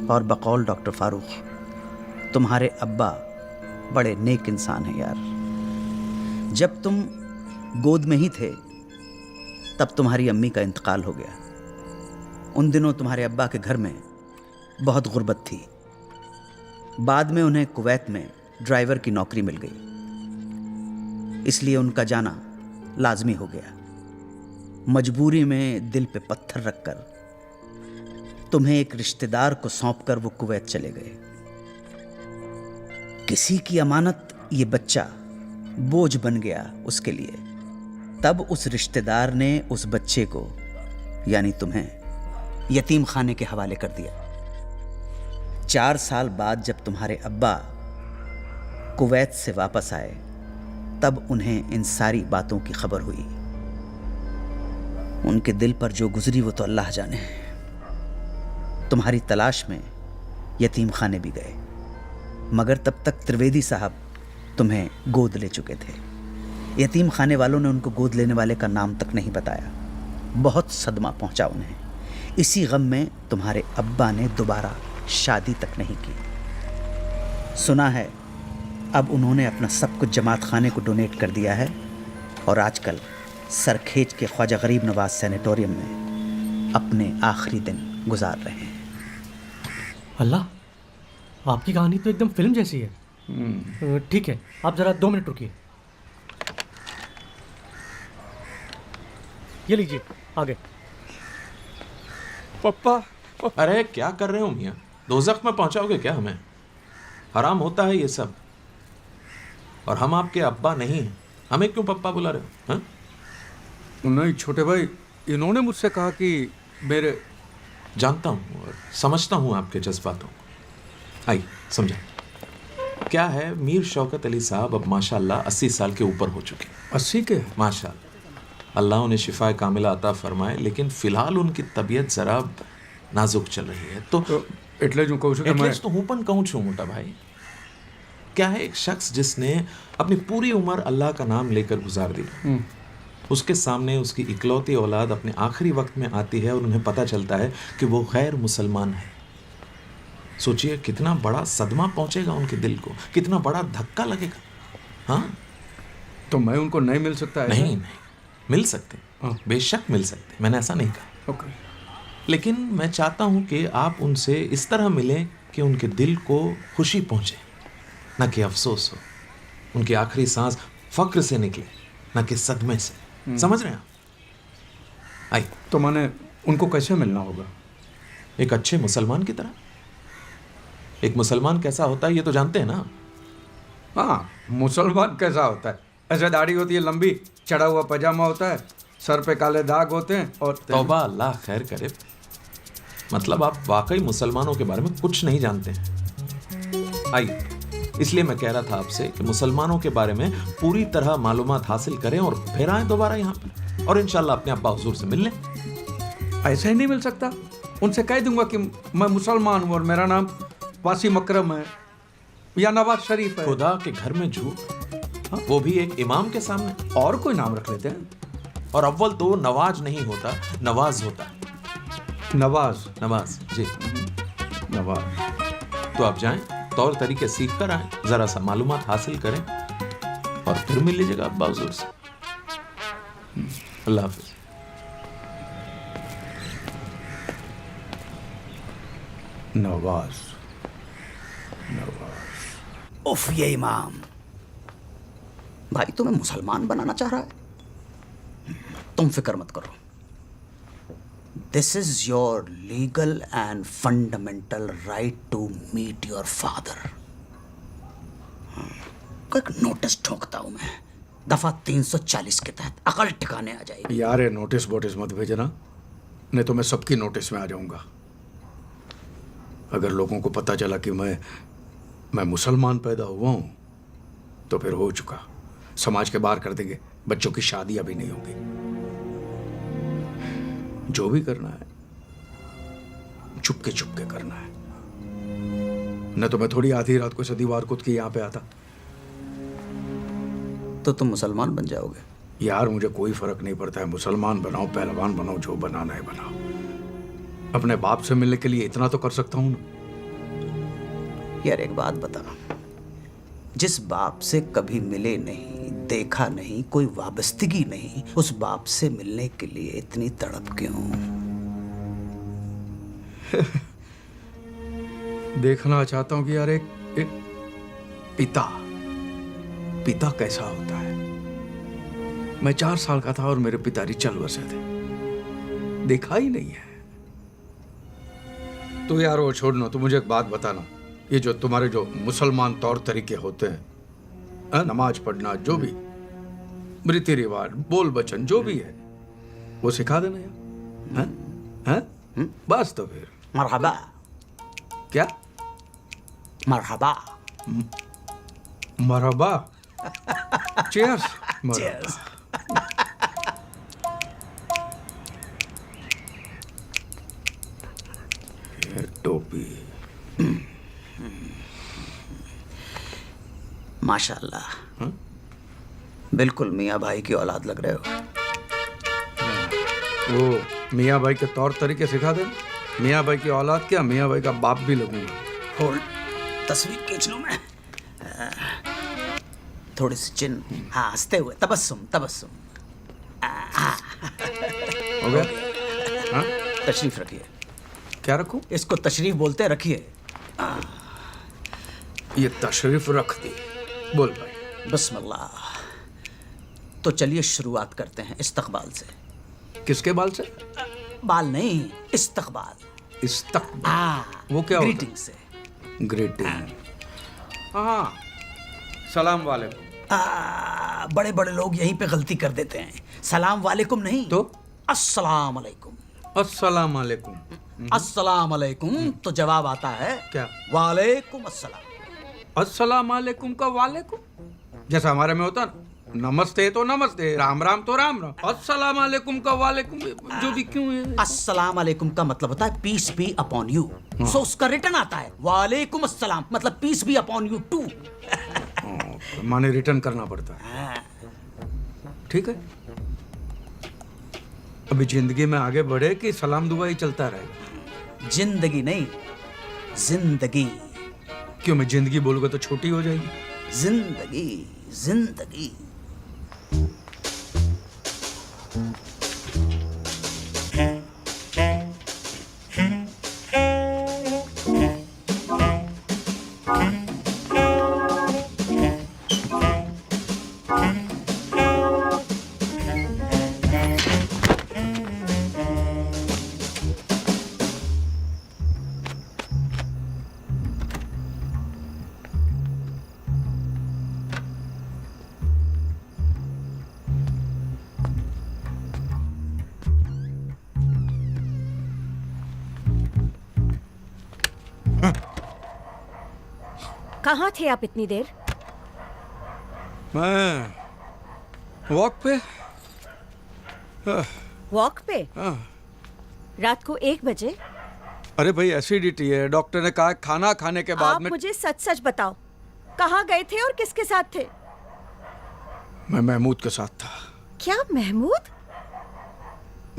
और बकौल डॉक्टर फारूक, तुम्हारे अब्बा बड़े नेक इंसान हैं यार। जब तुम गोद में ही थे तब तुम्हारी अम्मी का इंतकाल हो गया। उन दिनों तुम्हारे अब्बा के घर में बहुत गुर्बत थी। बाद में उन्हें कुवैत में ड्राइवर की नौकरी मिल गई, इसलिए उनका जाना लाजमी हो गया। मजबूरी में दिल पे पत्थर रखकर तुम्हें एक रिश्तेदार को सौंपकर वो कुवैत चले गए। किसी की अमानत ये बच्चा बोझ बन गया उसके लिए। तब उस रिश्तेदार ने उस बच्चे को, यानी तुम्हें, यतीम खाने के हवाले कर दिया। 4 साल बाद जब तुम्हारे अब्बा कुवैत से वापस आए तब उन्हें इन सारी बातों की खबर हुई। उनके दिल पर जो गुजरी वो तो अल्लाह जाने। तुम्हारी तलाश में यतीम खाने भी गए, मगर तब तक त्रिवेदी साहब तुम्हें गोद ले चुके थे। यतीम खाने वालों ने उनको गोद लेने वाले का नाम तक नहीं बताया। बहुत सदमा पहुंचा उन्हें। इसी गम में तुम्हारे अब्बा ने दोबारा शादी तक नहीं की। सुना है अब उन्होंने अपना सब कुछ जमात खाने को डोनेट कर दिया है और आजकल सरखेज के ख्वाजा गरीब नवाज सैनिटोरियम में अपने आखिरी दिन गुजार रहे हैं। अल्लाह, आपकी कहानी तो एकदम फिल्म जैसी है। ठीक है, आप ज़रा 2 मिनट रुकिए। ये लीजिए आगे। पप्पा अरे क्या कर रहे हो मियाँ? दोज़ख में पहुंचाओगे क्या हमें? हराम होता है ये सब। और हम आपके अब्बा नहीं हैं, हमें क्यों पप्पा बुला रहे हो? हाँ? नहीं छोटे भाई, इन्होंने मुझसे कहा कि मेरे... जानता हूँ और समझता हूँ आपके जज्बातों को। आइए समझा। क्या है, मीर शौकत अली साहब अब माशाल्लाह 80 साल के ऊपर हो चुके। 80 के? माशाल्लाह, अल्लाह उन्हें शिफा कामिला अता फरमाए, लेकिन फ़िलहाल उनकी तबीयत ज़रा नाजुक चल रही है। तो એટલે જ હું કહું છું કે એટલે જ તો હું પણ કહું છું મોટા भाई। क्या है, एक शख्स जिसने अपनी पूरी उम्र अल्लाह का नाम लेकर गुजार दी, उसके सामने उसकी इकलौती औलाद अपने आखिरी वक्त में आती है और उन्हें पता चलता है कि वो गैर मुसलमान है। सोचिए कितना बड़ा सदमा पहुंचेगा उनके दिल को, कितना बड़ा धक्का लगेगा। हाँ, तो मैं उनको नहीं मिल सकता है? नहीं, मिल सकते, बेशक मिल सकते, मैंने ऐसा नहीं कहा। ओके। लेकिन मैं चाहता हूं कि आप उनसे इस तरह मिलें कि उनके दिल को खुशी पहुंचे, न कि अफसोस हो। उनकी आखिरी सांस फक्र से निकले, न कि सदमे से। समझ रहे हैं आप? आइए। तो मैंने उनको कैसे मिलना होगा? एक अच्छे मुसलमान की तरह। एक मुसलमान कैसा होता है ये तो जानते हैं ना? हाँ, मुसलमान कैसा होता है? ऐसे दाढ़ी होती है लंबी, चढ़ा हुआ पजामा होता है, सर पे काले दाग होते हैं और... तौबा, अल्लाह खैर करे। मतलब आप वाकई मुसलमानों के बारे में कुछ नहीं जानते हैं। आइए, इसलिए मैं कह रहा था आपसे कि मुसलमानों के बारे में पूरी तरह मालूमात हासिल करें और फिर आए दोबारा यहाँ पर और इंशाल्लाह अपने अब्बा हुजूर से मिल लें। ऐसे ही नहीं मिल सकता? उनसे कह दूंगा कि मैं मुसलमान हूँ और मेरा नाम वासिम अकरम है या नवाज शरीफ है। खुदा के घर में झूठ, वो भी एक इमाम के सामने। और कोई नाम रख लेते हैं। और अव्वल तो नवाज नहीं होता, नवाज होता है। नवाज जी, नवाज। तो आप जाएं, तौर तरीके सीख कर आए, जरा सा मालूमात हासिल करें और फिर मिल लीजिएगा अब्बा हुजूर से। अल्लाह हाफिज। नवाज। उफ, ये इमाम भाई तुम्हें मुसलमान बनाना चाह रहा है। तुम फिक्र मत करो, this is your legal and fundamental right to meet your father. एक नोटिस ठोकता हूं मैं, दफा 340 के तहत अकल ठिकाने आ जाएगी। यार ये नोटिस वोटिस मत भेजना, नहीं तो मैं सबकी नोटिस में आ जाऊंगा। अगर लोगों को पता चला कि मैं मुसलमान पैदा हुआ हूं तो फिर हो चुका, समाज के बाहर कर देंगे, बच्चों की शादी अभी नहीं होगी। जो भी करना है चुपके चुपके करना है, न तो मैं थोड़ी आधी रात को सदीवार कूद के यहाँ पे आता। तो तुम मुसलमान बन जाओगे? यार मुझे कोई फर्क नहीं पड़ता है, मुसलमान बनाओ पहलवान बनाओ, जो बनाना है बनाओ। अपने बाप से मिलने के लिए इतना तो कर सकता हूं ना। यार एक बात बता, जिस बाप से कभी मिले नहीं, देखा नहीं, कोई वाबस्तगी नहीं, उस बाप से मिलने के लिए इतनी तड़प क्यों? देखना चाहता हूं कि यार एक पिता कैसा होता है। मैं 4 साल का था और मेरे पिताजी चल बसे थे, देखा ही नहीं है। तो यार वो छोड़ना, तो मुझे एक बात बताना, ये जो तुम्हारे जो मुसलमान तौर तरीके होते हैं, नमाज पढ़ना, जो भी रीति रिवाज, बोल बचन, जो भी है वो सिखा देना यार। हैं? बस तो फिर मरहबा। क्या मरहबा? मरहबा। चीयर्स। Cheers. टोपी। माशाल्लाह, बिल्कुल मियाँ भाई की औलाद लग रहे हो। वो मियाँ भाई के तौर तरीके सिखा दे। मियाँ भाई की औलाद क्या, मियाँ भाई का बाप भी लगूंगा। होल्ड, तस्वीर खींच लूं मैं। थोड़ी सी चिन, हाँ, हंसते हुए, तबस्सुम तबस्सुम। हो गया? हाँ? तशरीफ रखिए। क्या रखूं? इसको तशरीफ बोलते हैं, रखिए। ये तशरीफ रख दी। बोल भाई। बिस्मिल्लाह। तो चलिए शुरुआत करते हैं इस्तकबाल से। किसके बाल से? बाल नहीं, इस्तकबाल। इस्तकबाल वो क्या होता है? ग्रीटिंग से। ग्रीटिंग। हाँ, सलाम वालेकुम। बड़े बड़े लोग यहीं पे गलती कर देते हैं। सलाम वालेकुम नहीं तो अस्सलाम अलैकुम। अस्सलाम वालेकुम। अस्सलाम अलैकुम तो जवाब आता है क्या? वालेकुम अस्सलाम। अस्सलाम वालेकुम का वालेकुम, जैसा हमारे में होता ना, नमस्ते तो नमस्ते, राम राम तो राम राम, अस्सलाम वालेकुम का वालेकुम जो भी क्यों है? अस्सलाम अलैकुम का मतलब होता है peace be upon you. So उसका रिटर्न आता है वालेकुम अस्सलाम, मतलब peace be upon you too. माने रिटर्न करना पड़ता है। ठीक है, अभी जिंदगी में आगे बढ़े कि सलाम दुआ ही चलता रहेगा? जिंदगी नहीं, जिंदगी। क्यों, मैं जिंदगी बोलूंगा तो छोटी हो जाएगी? जिंदगी, जिंदगी। कहाँ थे आप इतनी देर? मैं वॉक पे। वॉक पे? हाँ। रात को 1 बजे? अरे भाई, एसिडिटी है, डॉक्टर ने कहा खाना खाने के बाद आप में। मुझे सच सच बताओ, कहाँ गए थे और किसके साथ थे? मैं महमूद के साथ था। क्या महमूद?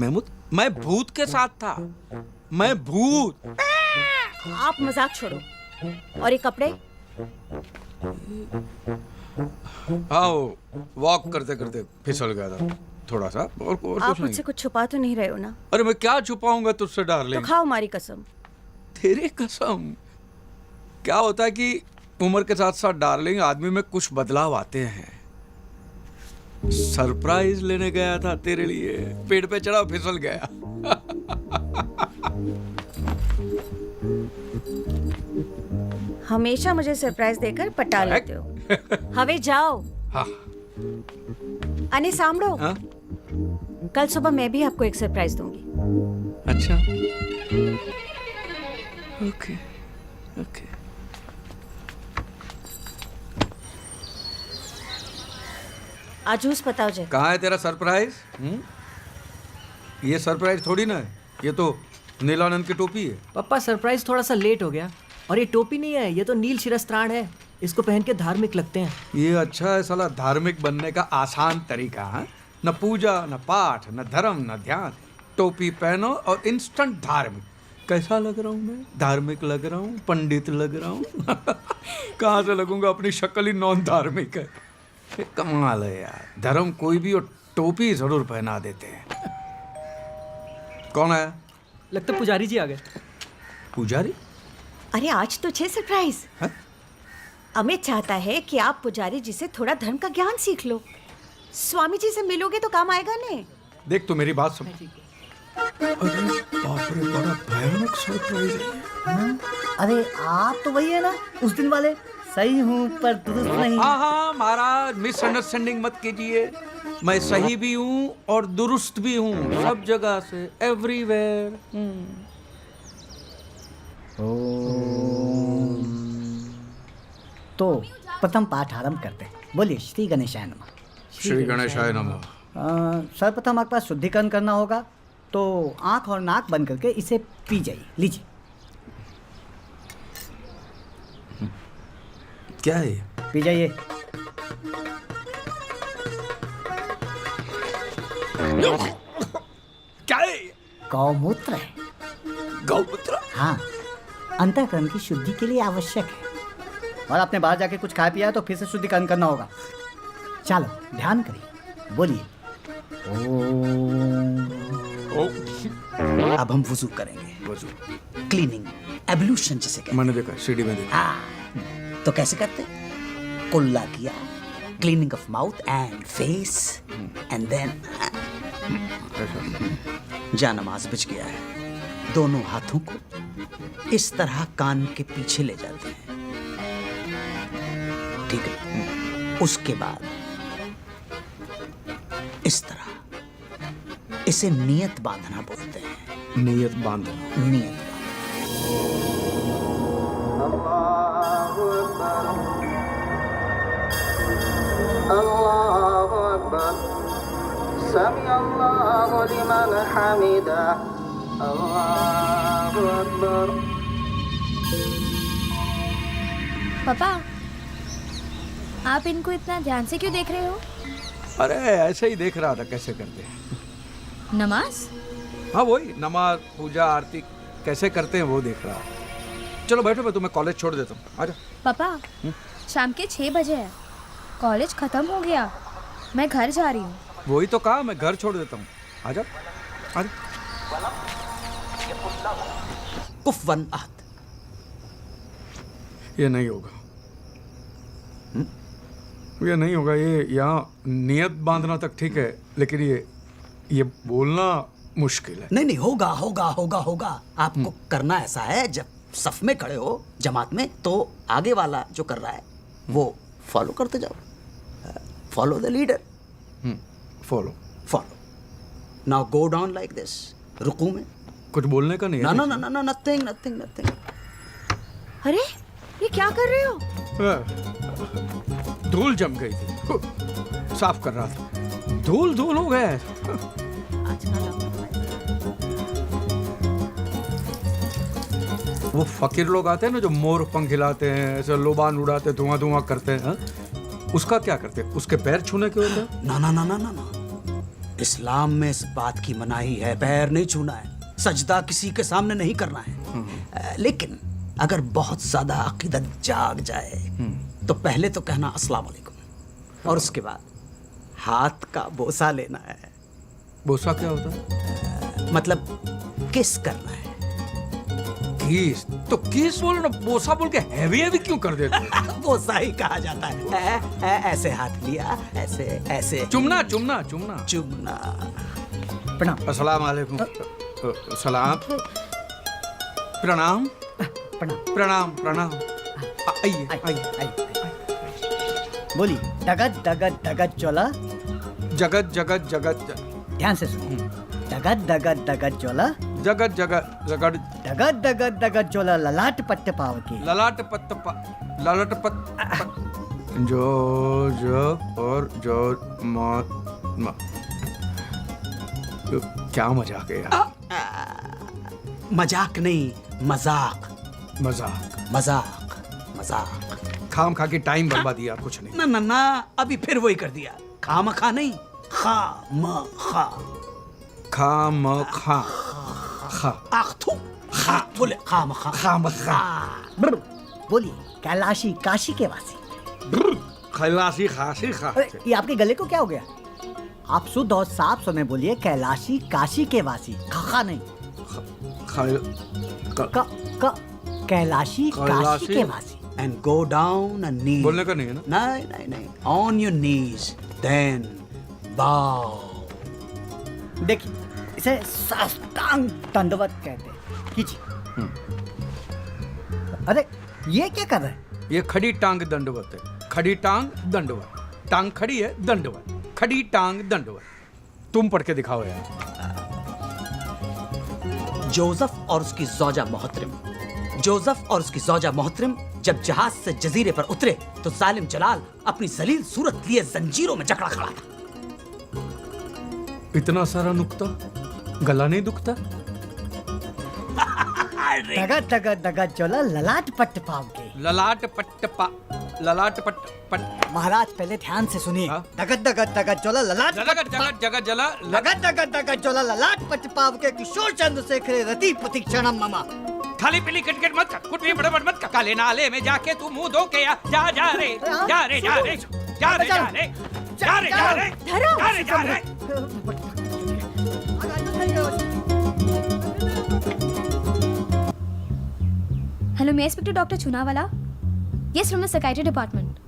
महमूद? मैं भूत के साथ था। मैं भूत। आप मजाक छोड़ो। और ये कपड़े? आओ, वॉक करते करते फिसल गया था थोड़ा सा, और आप कुछ नहीं। मुझसे कुछ छुपा तो नहीं रहे हो ना? अरे मैं क्या छुपाऊंगा तुझसे तो डार्लिंग? खाओ हमारी कसम। तेरी कसम? क्या होता है कि उम्र के साथ साथ डार्लिंग आदमी में कुछ बदलाव आते हैं। सरप्राइज लेने गया था तेरे लिए, पेड़ पे चढ़ा फिसल गया। हमेशा मुझे सरप्राइज देकर पटा लेते हो। हवे जाओ। हाँ। अने सामड़ो, हाँ? कल सुबह मैं भी आपको एक सरप्राइज दूंगी। अच्छा, ओके ओके। आजूस बताओ जे। कहाँ है तेरा सरप्राइज? ये सरप्राइज थोड़ी ना है, ये तो नीलानंद की टोपी है। पापा सरप्राइज थोड़ा सा लेट हो गया। और ये टोपी नहीं है, ये तो नील शिरस्त्राण है। इसको पहन के धार्मिक लगते हैं। ये अच्छा है साला, धार्मिक बनने का आसान तरीका है। न पूजा, न पाठ, न धर्म, न ध्यान, टोपी पहनो और इंस्टेंट धार्मिक। कैसा लग रहा हूँ मैं? धार्मिक लग रहा हूँ, पंडित लग रहा हूँ। कहाँ से लगूंगा, अपनी शक्ल ही नॉन धार्मिक है। ये कमाल है यार, धर्म कोई भी और टोपी जरूर पहना देते हैं। कौन है? लगता पुजारी जी आ गए। पुजारी? अरे आज तो छे सरप्राइज। अमित चाहता है कि आप पुजारी जी से थोड़ा धर्म का ज्ञान सीख लो। स्वामी जी से मिलोगे तो काम आएगा ने। देख तो मेरी बात सुन। अरे बाप रे, बड़ा भयानक सरप्राइज है। अरे आप तो वही है ना उस दिन वाले? सही हूँ पर दुरुस्त नहीं। हाँ हाँ महाराज, मिसअंडरस्टैंडिंग मत कीजिए। मैं सही भी हूँ और दुरुस्त भी हूँ, सब जगह से, एवरीवेयर। तो प्रथम पाठ आरंभ करते हैं। बोलिए श्री गणेशाय नमः। श्री गणेशाय नमः। सर्वप्रथम आपके पास शुद्धिकरण करना होगा, तो आंख और नाक बंद करके इसे पी जाइए। लीजिए। क्या है ये? पी जाइए। क्या है? गौमूत्र है। गौमूत्र? हाँ, अंतःकरण की शुद्धि के लिए आवश्यक है। और आपने बाहर जाके कुछ खाया पिया है तो फिर से शुद्धिकरण करना होगा। चलो ध्यान करिए, बोलिए ओम। अब हम वुजू करेंगे। वुजू, क्लीनिंग, एब्लूशन जिसे कहते हैं। मैंने देखा, सीढ़ी में देखा। तो कैसे करते? कुल्ला किया, cleaning of mouth and face, and then जा नमाज बिछ गया है। दोनों हाथों को इस तरह कान के पीछे ले जाते हैं, ठीक है? उसके बाद इस तरह, इसे नियत बांधना बोलते हैं। नियत बांधना। नियत अल्लाहु अकबर, समी अल्लाहु लिमन हमिदा, अल्लाहु अकबर। पापा, आप इनको इतना ध्यान से क्यों देख रहे हो? अरे ऐसे ही देख रहा था कैसे करते हैं। नमाज? हाँ वही नमाज, पूजा, आरती कैसे करते हैं वो देख रहा। चलो बैठो, मैं तुम्हें कॉलेज छोड़ देता हूँ। आजा। पापा, शाम के 6 बजे है, कॉलेज खत्म हो गया, मैं घर जा रही हूँ। वही तो कहा, मैं घर छोड़ देता हूँ। आजा आजा। कुफवन अहद। ये नहीं होगा, ये नहीं होगा। ये यहाँ नियत बांधना तक ठीक है, लेकिन ये बोलना मुश्किल है। नहीं नहीं, होगा होगा होगा होगा। आपको करना ऐसा है, जब सफ में खड़े हो जमात में, तो आगे वाला जो कर रहा है वो फॉलो करते जाओ। Follow the leader. Follow follow. Now go down like this. रुकू में कुछ बोलने का नहीं ना है। ना ना ना ना, नथिंग नथिंग नथिंग। अरे ये क्या कर रहे हो? धूल जम गई थी, साफ कर रहा था, धूल धूल हो गया है। वो फकीर लोग आते हैं ना जो मोर पंख हिलाते हैं, ऐसे लोबान उड़ाते, धुआं धुआं करते हैं, हाँ? उसका क्या करते हैं? उसके पैर छूने के होते हैं? ना ना ना ना ना ना, इस्लाम में इस बात की मनाही है, पैर नहीं छूना है, सजदा किसी के सामने नहीं करना है। लेकिन अगर बहुत ज्यादा अकीदत जाग जाए तो पहले तो कहना अस्सलाम वालेकुम, और उसके बाद हाथ का बोसा लेना है। बोसा क्या होता है? मतलब किस करना है। किस? तो किस बोलो ना, बोसा बोल के हैवी हैवी क्यों कर देते हो? बोसा ही कहा जाता है। ऐसे हाथ लिया, ऐसे ऐसे। चुमना चुमना चुमना चुमना। प्रणाम। अस्सलाम वालेकुम। सलाम। प्रणाम प्रणाम प्रणाम। आइए आइए। बोलिए। डगत डगत डगत चोला। जगत जगत जगत। ध्यान से सुनिए। डगत डगत डगत चोला। जगत जगत जगत। डगत डगत डगत चोला ललाट पट्टे पाव की। ललाट पत्त ललाट पत्त जो और जो क्या मजाक है यार? मजाक नहीं, मजाक। मजाक मजाक मजाक। खाम खा के टाइम बर्बाद किया, कुछ नहीं। ना ना ना, अभी फिर वही कर दिया। खाम खा नहीं, खा म खा। खाम खा खा। आखथू खा बोले, खाम खा। खाम खा। बोलिए। कैलाशी काशी के वासी। खलासी खासी खा। ये आपके गले को क्या हो गया? आप शुद्ध और साफ समय बोलिए। कैलाशी काशी के वासी। खा नहीं। कैलाशी काशी के वासी। And go down and kneel. बोलने का नहीं है ना? नहीं नहीं नहीं, on your knees, then bow. देखिए, इसे साष्टांग दंडवत कहते हैं। कीजिए। अरे ये क्या कर रहे हैं? ये खड़ी टांग दंडवत है। खड़ी टांग दंडवत। टांग खड़ी है, दंडवत। खड़ी टांग दंडवत। तुम पढ़ के दिखाओ यार। जोसेफ और उसकी ज़ौजा मोहतरम। जोसेफ और उसकी ज़ौजा मोहतरम जब जहाज से जजीरे पर उतरे तो जालिम जलाल अपनी जलील सूरत लिए जंजीरों में जकड़ा खड़ा था। इतना सारा नुक्ता, गला नहीं दुखता? डगत डगत डगत चोला ललाट पट्ट पाव के। ललाट पट्ट पा। ललाट पट्ट पट्ट। महाराज पहले ध्यान से सुनिए। डगत डगत डगत चोला ललाट जगत जगत जगत जला। डगत डगत डगत चोला ललाट पट्ट पाव के किशोर चंद्र शेखर रति प्रतीक्षणम ममा। खाली पीली किटकिट मत कर, कुछ भी बड़बड़ मत कर। काले नाले में जाके तू मुंह धो के आ। जा जा रे जा रे जा रे जा रे जा रे जा रे जा रे जा रे जा रे। हेलो, मैं inspector doctor Chunawala. Yes, from the psychiatry department.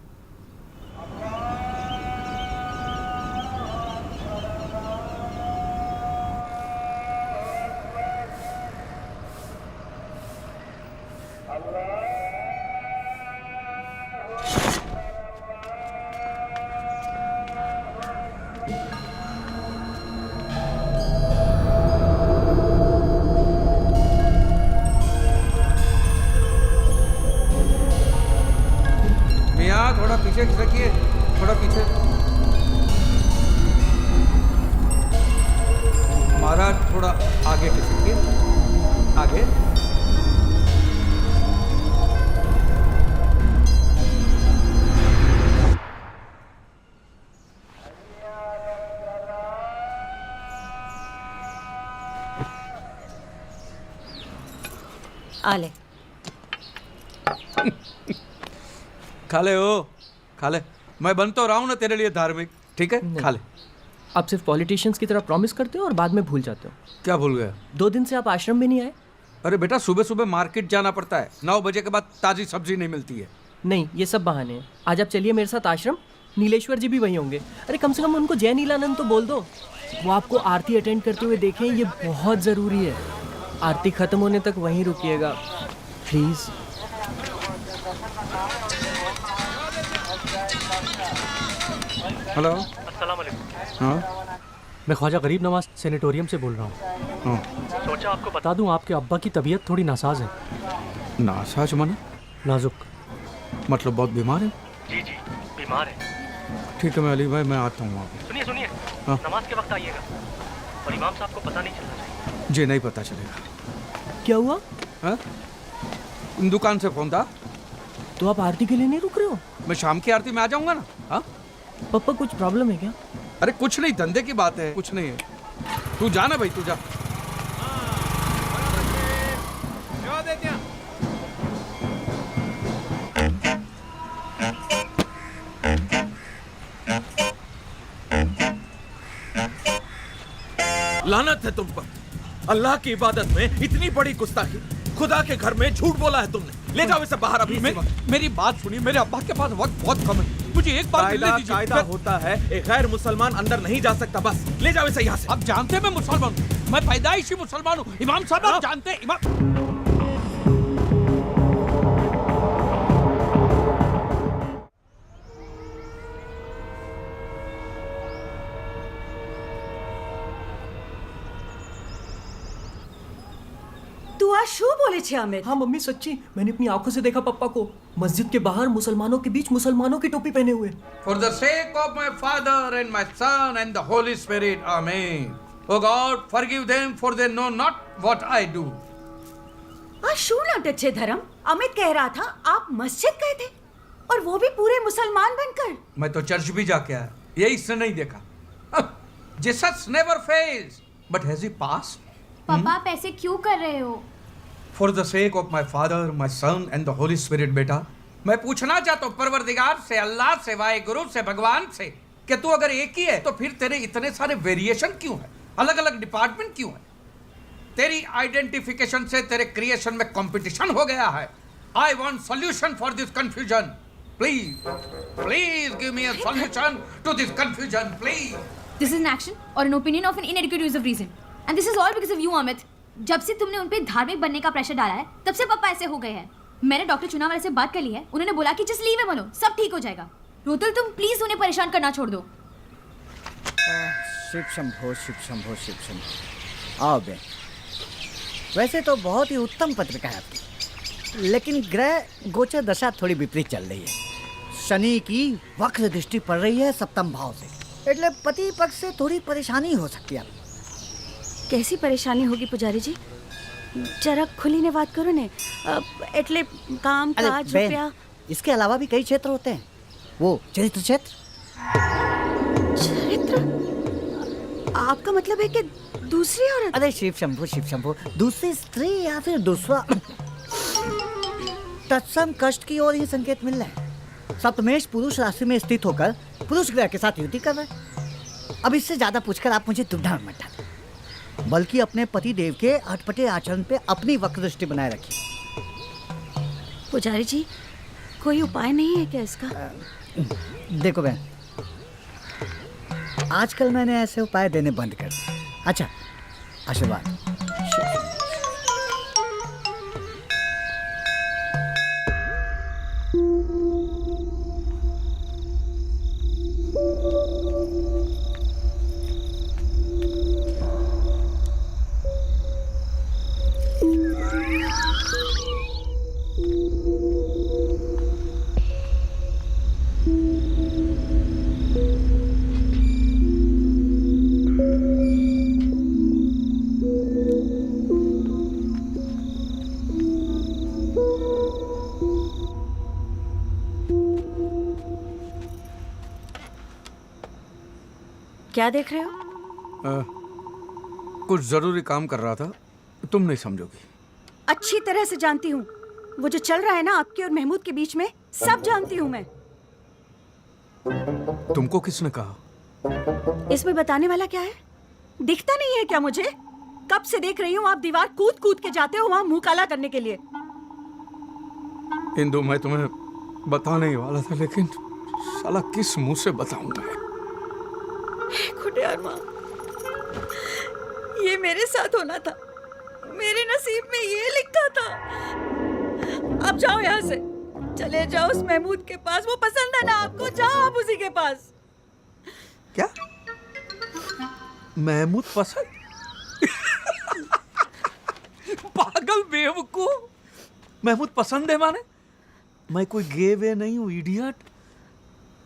मियाँ थोड़ा पीछे खिसकिए, थोड़ा पीछे। महाराज थोड़ा आगे खिसकिए, आगे। आ ले। खा ले ओ, खा ले। मैं बन तो रहा हूँ ना तेरे लिए धार्मिक, ठीक है? खा ले। आप सिर्फ पॉलिटिशियंस की तरह प्रॉमिस करते हो और बाद में भूल जाते हो। क्या भूल गया? 2 दिन से आप आश्रम में नहीं आए। अरे बेटा, सुबह सुबह मार्केट जाना पड़ता है, 9 बजे के बाद ताजी सब्जी नहीं मिलती है। नहीं, ये सब बहाने हैं। आज आप चलिए मेरे साथ आश्रम, नीलेश्वर जी भी वहीं होंगे। अरे कम से कम उनको जय नीलानंद तो बोल दो, वो आपको आरती अटेंड करते हुए देखें, ये बहुत ज़रूरी है। आरती खत्म होने तक वहीं रुकिएगा प्लीज़। हेलो। अस्सलाम वालेकुम। हाँ मैं ख्वाजा गरीब नवाज सेनेटोरियम से बोल रहा हूँ। हाँ। सोचा आपको बता दूँ, आपके अब्बा की तबीयत थोड़ी नासाज है। नासाज माने? नाजुक। मतलब बहुत बीमार है? जी जी, बीमार है। ठीक है मैं अली भाई, मैं आता हूँ वहाँ पे। सुनिए सुनिए, हाँ। नमाज के वक्त आइएगा और इमाम साहब को पता नहीं चलना चाहिए। जी नहीं पता चलेगा। क्या हुआ? हाँ? दुकान से फोन था। तो आप आरती के लिए नहीं रुक रहे हो? मैं शाम की आरती में आ जाऊंगा ना। हाँ? पापा कुछ प्रॉब्लम है क्या? अरे कुछ नहीं, धंधे की बात है, कुछ नहीं है। तू जा ना भाई, तू जा। लानत है तुम पर। अल्लाह की इबादत में इतनी बड़ी गुस्ताखी, खुदा के घर में झूठ बोला है तुमने। ले जाओ इसे बाहर अभी। मेरी बात सुनिए, मेरे अब्बा के पास वक्त बहुत कम है, मुझे एक बार मिलने दीजिए। कायदा होता है, एक गैर मुसलमान अंदर नहीं जा सकता। बस ले जाओ इसे यहाँ से। आप जानते हैं मैं मुसलमान हूँ, मैं पैदाइशी मुसलमान हूँ। इमाम साहब आप जानते हैं इमाम। तू आज शू बोले छे अमित? हाँ मम्मी सच्ची, मैंने अपनी आंखों से देखा पप्पा को मस्जिद के बाहर मुसलमानों के बीच मुसलमानों की टोपी पहने हुए। For the sake of my Father and my Son and the Holy Spirit, Amen. Oh God, forgive them for they know not what I do. आज शू नाटक छे धर्म? अमित कह रहा था आप मस्जिद गए थे और वो भी पूरे मुसलमान बनकर। मैं तो चर्च भी जाके आया, ये इसने नहीं देखा। Jesus never fails, but has he passed? पापा आप ऐसे क्यों कर रहे हो? For the sake of my Father, my Son and the Holy Spirit, बेटा, मैं पूछना चाहता हूँ परवरदिगार से, अल्लाह से, वाहिगुरु से, भगवान से, कि तू अगर एक ही है तो फिर तेरे इतने सारे वेरिएशन क्यों है, अलग अलग डिपार्टमेंट क्यों है? तेरी आइडेंटिफिकेशन से तेरे क्रिएशन में कंपटीशन हो गया है। I want solution for this confusion. Please, please give me a solution to this confusion, please. This is an action or an opinion of an inadequate use of reason. And this is all because of you, Amit. जब से तुमने उन पे धार्मिक बनने का pressure डाला है, तब से पापा ऐसे हो गए हैं। मैंने डॉक्टर चुनावाले से बात कर ली है, उन्होंने बोला कि जस्ट लीव हिम अलोन, सब ठीक हो जाएगा। रोतल तुम प्लीज उन्हें परेशान करना छोड़ दो। शिव शंभो शिव शंभो शिव शंभो। आओ बे, वैसे तो बहुत ही उत्तम पत्रिका है आपकी, लेकिन ग्रह गोचर दशा थोड़ी विपरीत चल रही है। शनि की वक्र दृष्टि पड़ रही है सप्तम भाव से, એટલે पति पक्ष से थोड़ी परेशानी हो सकती है। कैसी परेशानी होगी पुजारी जी? जरा खुली ने बात करो ने। એટલે काम काज रुपया, इसके अलावा भी कई क्षेत्र होते हैं। वो चरित्र क्षेत्र। चरित्र? आपका मतलब है कि दूसरी औरत? अरे शिव शंभु, दूसरी स्त्री या फिर दूसरा तत्सम कष्ट की ओर ही संकेत मिल रहे हैं। सप्तमेश पुरुष राशि में स्थित होकर पुरुष ग्रह के साथ युति कर रहे हैं। अब इससे ज्यादा पूछकर आप मुझे दुविधा मत डालें, बल्कि अपने पति देव के अटपटे आचरण पे अपनी वक्र दृष्टि बनाए रखिए। पुजारी जी, कोई उपाय नहीं है क्या इसका? देखो बहन, आजकल मैंने ऐसे उपाय देने बंद कर दिए। अच्छा, आशीर्वाद। क्या देख रहे हो? कुछ जरूरी काम कर रहा था, तुम नहीं समझोगी। अच्छी तरह से जानती हूँ। वो जो चल रहा है ना आपके और महमूद के बीच में, सब जानती हूँ मैं। तुमको किसने कहा? इसमें बताने वाला क्या है? दिखता नहीं है क्या मुझे? कब से देख रही हूँ आप दीवार कूद कूद के जाते हो वहां मुंह काला करने के लिए। इंदु, मैं तुम्हें बताने ही वाला था, लेकिन साला किस मुंह से बताऊंगा? खुटियार माँ, ये मेरे साथ होना था, मेरे नसीब में ये लिखा था। अब जाओ यहाँ से, चले जाओ उस महमूद के पास। वो पसंद है ना आपको, जाओ आप उसी के पास। क्या महमूद पसंद? पागल बेवकूफ, महमूद पसंद है माने? मैं कोई गे वे नहीं हूँ इडियट,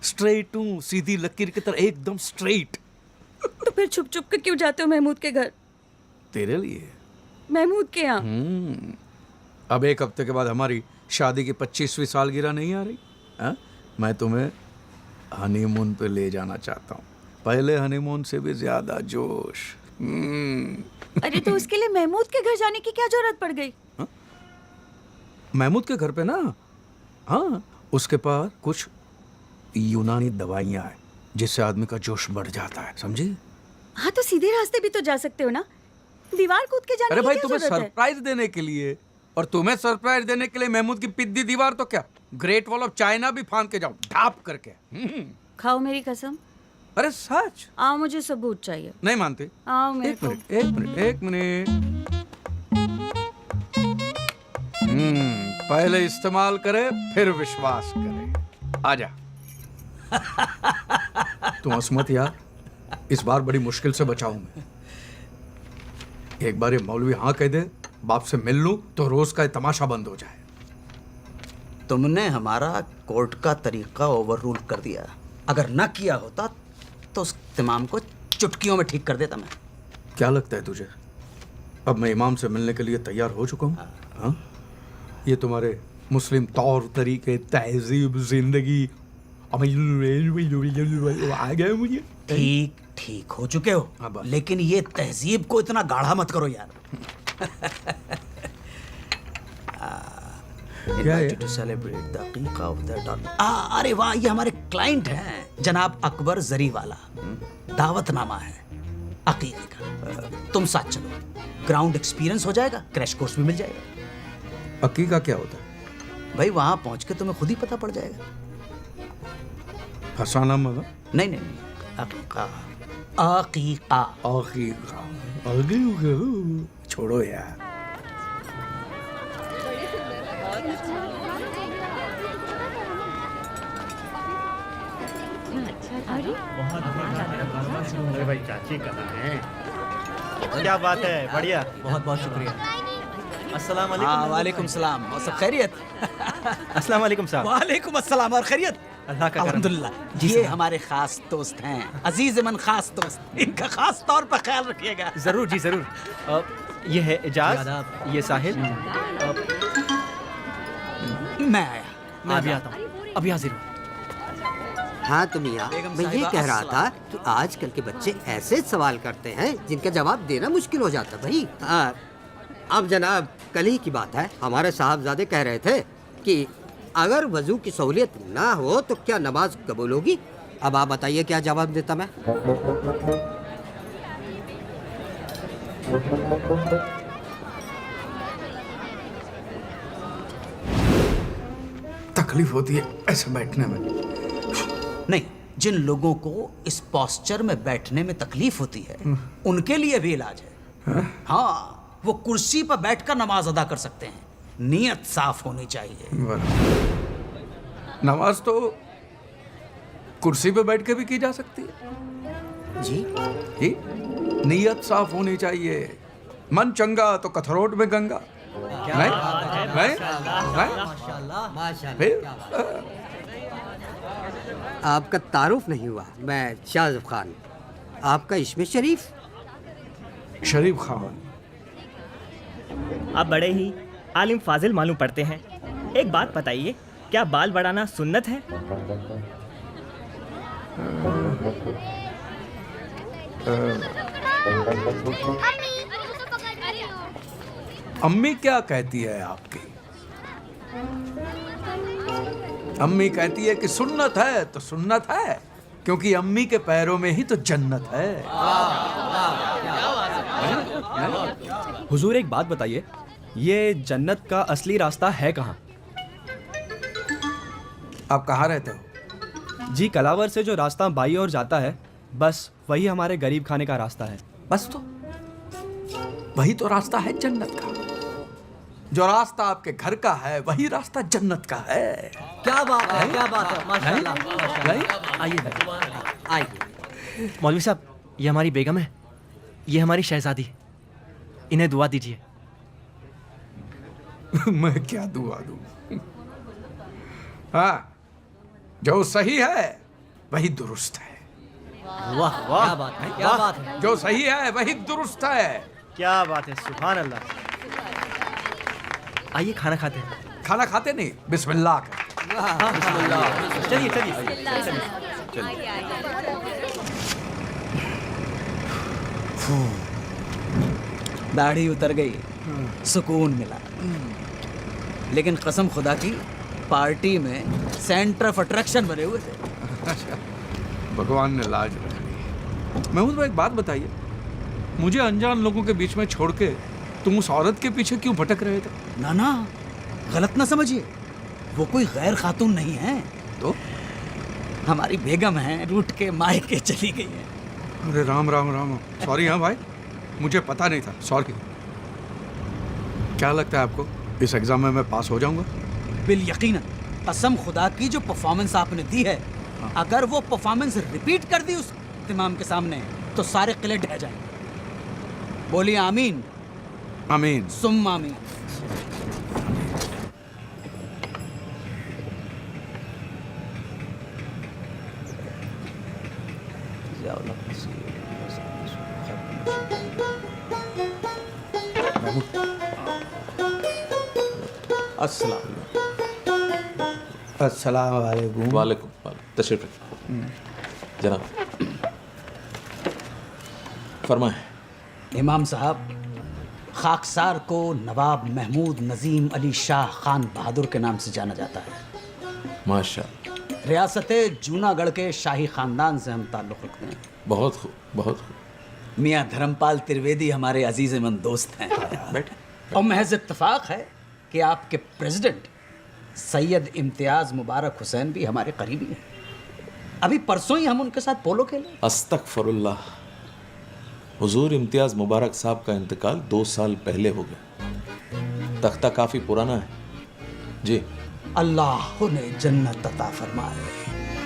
स्ट्रेट हूँ, सीधी लकीर की तरह एकदम स्ट्रेट। तो फिर छुप छुप के क्यों जाते हो महमूद के घर? तेरे लिए। महमूद के यहाँ? अब एक हफ्ते के बाद हमारी शादी की 25वीं सालगिरह नहीं आ रही? हा? मैं तुम्हें हनीमून पे ले जाना चाहता हूँ, पहले हनीमून से भी ज्यादा जोश। अरे तो उसके लिए महमूद के घर जाने की क्या जरूरत पड़ गई? महमूद के घर पे ना, हाँ, उसके पास कुछ यूनानी दवाइयाँ हैं जिससे आदमी का जोश बढ़ जाता है, समझी? हाँ तो सीधे रास्ते भी तो जा सकते हो ना, दीवार कूद के जाने अरे की भाई, क्या तुम्हें जरूरत है? सरप्राइज देने के लिए, और तुम्हें सरप्राइज देने के लिए महमूद की पिद्दी दीवार तो क्या, ग्रेट वॉल ऑफ चाइना भी फांद के जाओ ढाप करके। खाओ मेरी कसम। अरे सच? आओ, मुझे सबूत चाहिए। नहीं मानते? आओ मेरे को। एक मिनट। पहले इस्तेमाल करे फिर विश्वास करे। आजा। तुम हंस मत यार, इस बार बड़ी मुश्किल से बचाऊं मैं। एक बार ये मौलवी हाँ कह दे, बाप से मिल लूं तो रोज का ये तमाशा बंद हो जाए। तुमने हमारा कोर्ट का तरीका ओवररूल कर दिया। अगर न किया होता तो उस इमाम को चुटकियों में ठीक कर देता मैं। क्या लगता है तुझे, अब मैं इमाम से मिलने के लिए तैयार हो चुका हूँ? हाँ? ये तुम्हारे मुस्लिम तौर तरीके, तहजीब, जिंदगी आ गए मुझे। ठीक हो चुके हो, लेकिन ये तहजीब को इतना गाढ़ा मत करो यार। To celebrate the aqiqah of the daughter. अरे वाह, ये हमारे क्लाइंट हैं जनाब अकबर जरीवाला। दावतनामा है अकीके का। तुम साथ चलो, ग्राउंड एक्सपीरियंस हो जाएगा, क्रैश कोर्स भी मिल जाएगा। अकीका क्या होता है भाई? वहां पहुंच के तुम्हें खुद ही पता पड़ जाएगा। फसाना मगा? नहीं, अकीका। अकीका। छोड़ो यार। अरे भाई, चाची कहाँ हैं? क्या बात है, बढ़िया। बहुत बहुत शुक्रिया। अस्सलाम वालेकुम। वालेकुम सलाम। और सब खैरियत? अस्सलाम वालेकुम साहब। वालेकुम अस्सलाम। और खैरियत? अल्लाह का करम। अल्हम्दुलिल्लाह। ये हमारे खास दोस्त हैं, अजीज मन खास दोस्त। इनका खास तौर पर ख्याल रखिएगा। जरूर जी जरूर। ये है इजाज, ये साहिल। मैं आया। मैं अभी आता हूँ, अभी हाजिर हूँ। हाँ तो मियाँ, मैं ये कह रहा था कि आजकल के बच्चे ऐसे सवाल करते हैं जिनका जवाब देना मुश्किल हो जाता भाई। अब जनाब, कल ही की बात है, हमारे साहबजादे कह रहे थे कि अगर वजू की सहूलियत ना हो तो क्या नमाज कबूल होगी? अब आप बताइए क्या जवाब देता मैं? तकलीफ होती है ऐसे बैठने में? नहीं, जिन लोगों को इस पोस्चर में बैठने में तकलीफ होती है उनके लिए भी इलाज है। हाँ, वो कुर्सी पर बैठकर नमाज अदा कर सकते हैं, नीयत साफ होनी चाहिए। नमाज तो कुर्सी पे बैठ के भी की जा सकती है जी। नीयत साफ होनी चाहिए। मन चंगा तो कथरोट में गंगा। आपका तारुफ नहीं हुआ। मैं शाहज़ब खान। आपका इसमें शरीफ? शरीफ खान। आप बड़े ही आलिम फाजिल मालूम पड़ते हैं। एक बात बताइए, क्या बाल बढ़ाना सुन्नत है? अम्मी क्या कहती है आपकी? अम्मी कहती है कि सुन्नत है तो सुन्नत है, क्योंकि अम्मी के पैरों में ही तो जन्नत है। हुजूर एक बात बताइए, ये जन्नत का असली रास्ता है कहाँ? आप कहाँ रहते हो? जी, कलावर से जो रास्ता बाई ओर जाता है, बस वही हमारे गरीब खाने का रास्ता है। बस तो वही तो रास्ता है जन्नत का। जो रास्ता आपके घर का है वही रास्ता जन्नत का है। क्या बात है, क्या बात है, माशाल्लाह, माशाल्लाह। आइए आइए। मौलवी साहब, ये हमारी बेगम है, ये हमारी शहजादी, इन्हें दुआ दीजिए। मैं क्या दुआ दूं? हाँ, जो सही है वही दुरुस्त है। वाह वाह, क्या बात है, क्या बात है। जो सही है वही दुरुस्त है। क्या बात है, सुभान अल्लाह। आइए खाना खाते हैं। खाना खाते नहीं, बिस्मिल्लाह कर। बिस्मिल्लाह। चलिए चलिए दाढ़ी उतर गई, सुकून मिला। लेकिन कसम खुदा की, पार्टी में सेंटर ऑफ अट्रैक्शन बने हुए थे। भगवान ने लाज रख ली। महमूद भाई, एक बात बताइए, मुझे अनजान लोगों के बीच में छोड़ के तुम उस औरत के पीछे क्यों भटक रहे थे? ना ना, गलत ना समझिए, वो कोई गैर खातून नहीं है। तो हमारी बेगम है, रूठ के मायके चली गई है। अरे राम राम राम, सॉरी। हाँ भाई, मुझे पता नहीं था, सॉरी। क्या लगता है आपको, इस एग्जाम में मैं पास हो जाऊंगा? बिल यकीनन, कसम खुदा की, जो परफॉर्मेंस आपने दी है, अगर वो परफॉर्मेंस रिपीट कर दी उस इमाम के सामने तो सारे किले ढह जाएंगे। बोलिए आमीन। आमीन सुम आमीन। अस्सलाम वालेकुम। वालेकुम। तशरीफ जनाब, फरमाएं। इमाम साहब, खाकसार को नवाब महमूद नजीम अली शाह खान बहादुर के नाम से जाना जाता है। माशाअल्लाह। रियासत जूनागढ़ के शाही खानदान से हम ताल्लुक़ रखते हैं। बहुत खूब, बहुत खूब। मियाँ धर्मपाल त्रिवेदी हमारे अजीज मंद दोस्त हैं। बैठे। और महज इत्तफाक है कि आपके प्रेसिडेंट सैयद इम्तियाज़ मुबारक हुसैन भी हमारे करीबी हैं। अभी परसों ही हम उनके साथ पोलो खेले। अस्तगफिरुल्लाह। हुजूर इम्तियाज़ मुबारक साहब का इंतकाल 2 साल पहले हो गया। तख्ता काफ़ी पुराना है जी। अल्लाह ने जन्नत अता फरमाए,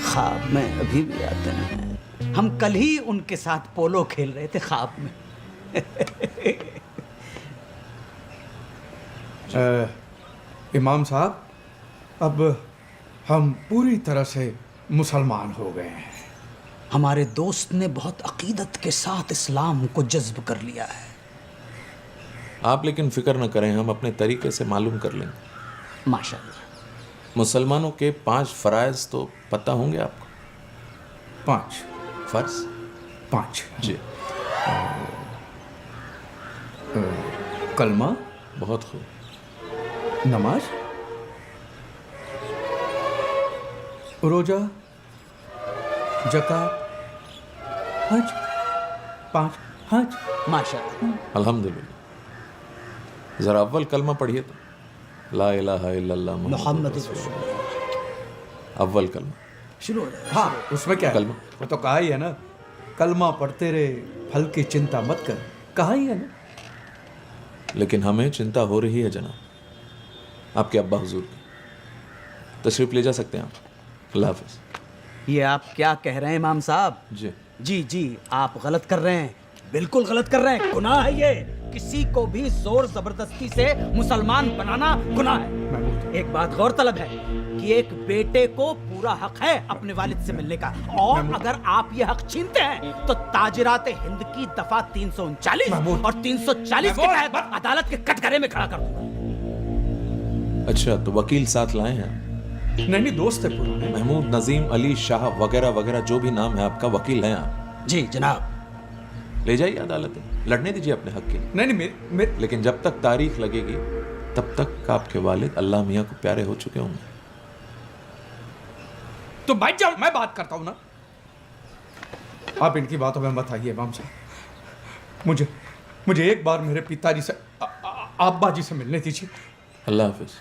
ख्वाब में अभी भी आते हैं। हम कल ही उनके साथ पोलो खेल रहे थे ख्वाब में। इमाम साहब, अब हम पूरी तरह से मुसलमान हो गए हैं। हमारे दोस्त ने बहुत अकीदत के साथ इस्लाम को जज्ब कर लिया है। आप लेकिन फिक्र न करें, हम अपने तरीके से मालूम कर लेंगे। माशाअल्लाह। मुसलमानों के 5 फ़राइज़ तो पता होंगे आपको? 5 फ़र्ज? 5 जी। कलमा। बहुत खूब। नमाज, रोजा, ज़कात, हज। 5 हज। माशाअल्लाह। अल्हम्दुलिल्लाह। ज़रा अव्वल कलमा पढ़िए तो। ला इलाहा इल्लल्लाह मुहम्मद रसूलुल्लाह। अव्वल कलमा शुरू हो जाए। हाँ, उसमें क्या है? कलमा। वो तो कहा ही है ना, कलमा पढ़ते रहे, फल की चिंता मत कर। कहा ही है ना। लेकिन हमें चिंता हो रही है जनाब, आपके अब्बा हुजूर की। तशरीफ ले जा सकते हैं आप। अल्लाह हाफ़िज़। ये आप क्या कह रहे हैं इमाम साहब? जी जी जी, आप गलत कर रहे हैं, बिल्कुल गलत कर रहे हैं। गुनाह है ये। किसी को भी जोर जबरदस्ती से मुसलमान बनाना गुनाह है। एक बात गौरतलब है कि एक बेटे को पूरा हक है अपने वालिद से मिलने का, और अगर आप ये हक छीनते हैं तो ताजिरात हिंद की दफा 339 और 340 के तहत अदालत के कटघरे में खड़ा कर दूंगा। अच्छा, तो वकील साथ लाए हैं? नहीं, दोस्त है पुराने। महमूद नजीम अली शाह वगैरह वगैरह जो भी नाम है आपका, वकील हैं आप? जी जनाब। ले जाइए अदालत में, लड़ने दीजिए अपने हक के लिए। नहीं नहीं लेकिन जब तक तारीख लगेगी तब तक आपके वालिद अल्लाह मियाँ को प्यारे हो चुके होंगे। तो बैठ जाओ, मैं बात करता हूं ना। आप इनकी बातों में मत आइए इमाम साहब। मुझे एक बार मेरे पिताजी से अब्बा जी से मिलने दीजिए। अल्लाह हाफिज।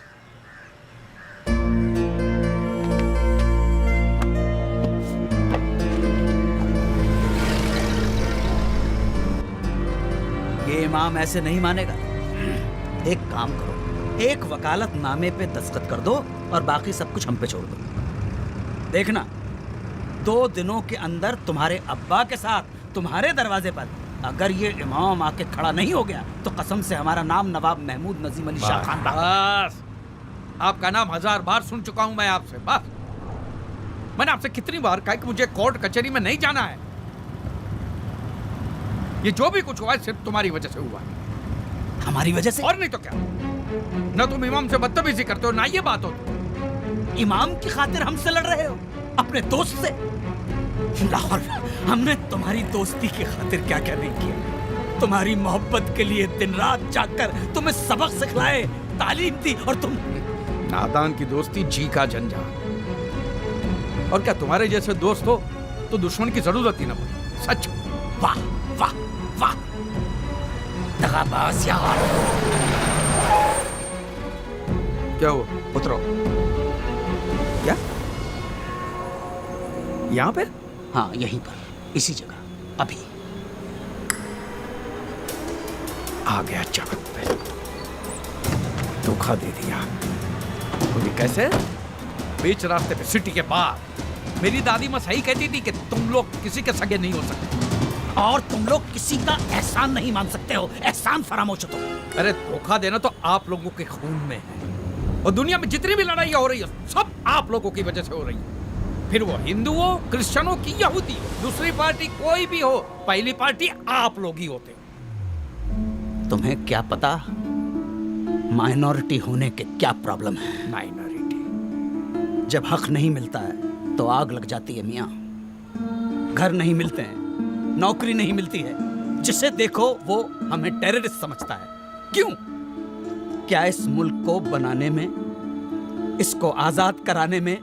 ये इमाम ऐसे नहीं मानेगा। एक काम करो, एक वकालतनामे पे दस्तखत कर दो और बाकी सब कुछ हम पे छोड़ दो। देखना 2 दिनों के अंदर तुम्हारे अब्बा के साथ तुम्हारे दरवाजे पर अगर ये इमाम आके खड़ा नहीं हो गया तो कसम से हमारा नाम नवाब महमूद नजीम अली शाह खान। बस, आपका नाम 1000 बार सुन चुका हूं मैं आपसे। बस, मैंने आपसे कितनी बार कहा कि मुझे कोर्ट कचहरी में नहीं जाना है। ये जो भी कुछ हुआ है सिर्फ तुम्हारी वजह से हुआ है। हमारी वजह से? और नहीं तो क्या। ना तुम इमाम से बदतमीजी करते हो ना ये बात होती। इमाम की खातिर हमसे लड़ रहे हो, अपने दोस्त से? लाहौर, हमने तुम्हारी दोस्ती की खातिर क्या क्या नहीं किया। तुम्हारी मोहब्बत के लिए दिन रात जागकर तुम्हें सबक सिखलाए, तालीम दी, और तुम नादान की दोस्ती जी का झंझा। और क्या तुम्हारे जैसे दोस्त हो तो दुश्मन की जरूरत ही ना पड़े। सच। वाह वाह वाह, दगाबाज यार। क्या हुआ? उतरो। क्या? यहाँ पे? हाँ, यहीं पर, इसी जगह, अभी। आ गया जगत पे, धोखा दे दिया। तो ये कैसे? बीच रास्ते पे, सिटी के बाहर। मेरी दादी माँ सही कहती थी कि तुम लोग किसी के सगे नहीं हो सकते, और तुम लोग किसी का एहसान नहीं मान सकते हो। एहसान फरामोश हो तुम। अरे धोखा देना तो आप लोगों के खून में है, और दुनिया में जितनी भी लड़ाइयाँ हो रही है सब आप लोगों की वजह से हो रही है। फिर वो हिंदू हो, क्रिश्चियनों की, यहूदी हो, दूसरी पार्टी कोई भी हो, पहली पार्टी आप लोग ही होते। तुम्हें क्या पता माइनॉरिटी होने के क्या प्रॉब्लम है। माइनॉरिटी? जब हक नहीं मिलता है तो आग लग जाती है मियाँ। घर नहीं मिलते हैं, नौकरी नहीं मिलती है, जिसे देखो वो हमें टेररिस्ट समझता है। क्यों? क्या इस मुल्क को बनाने में, इसको आजाद कराने में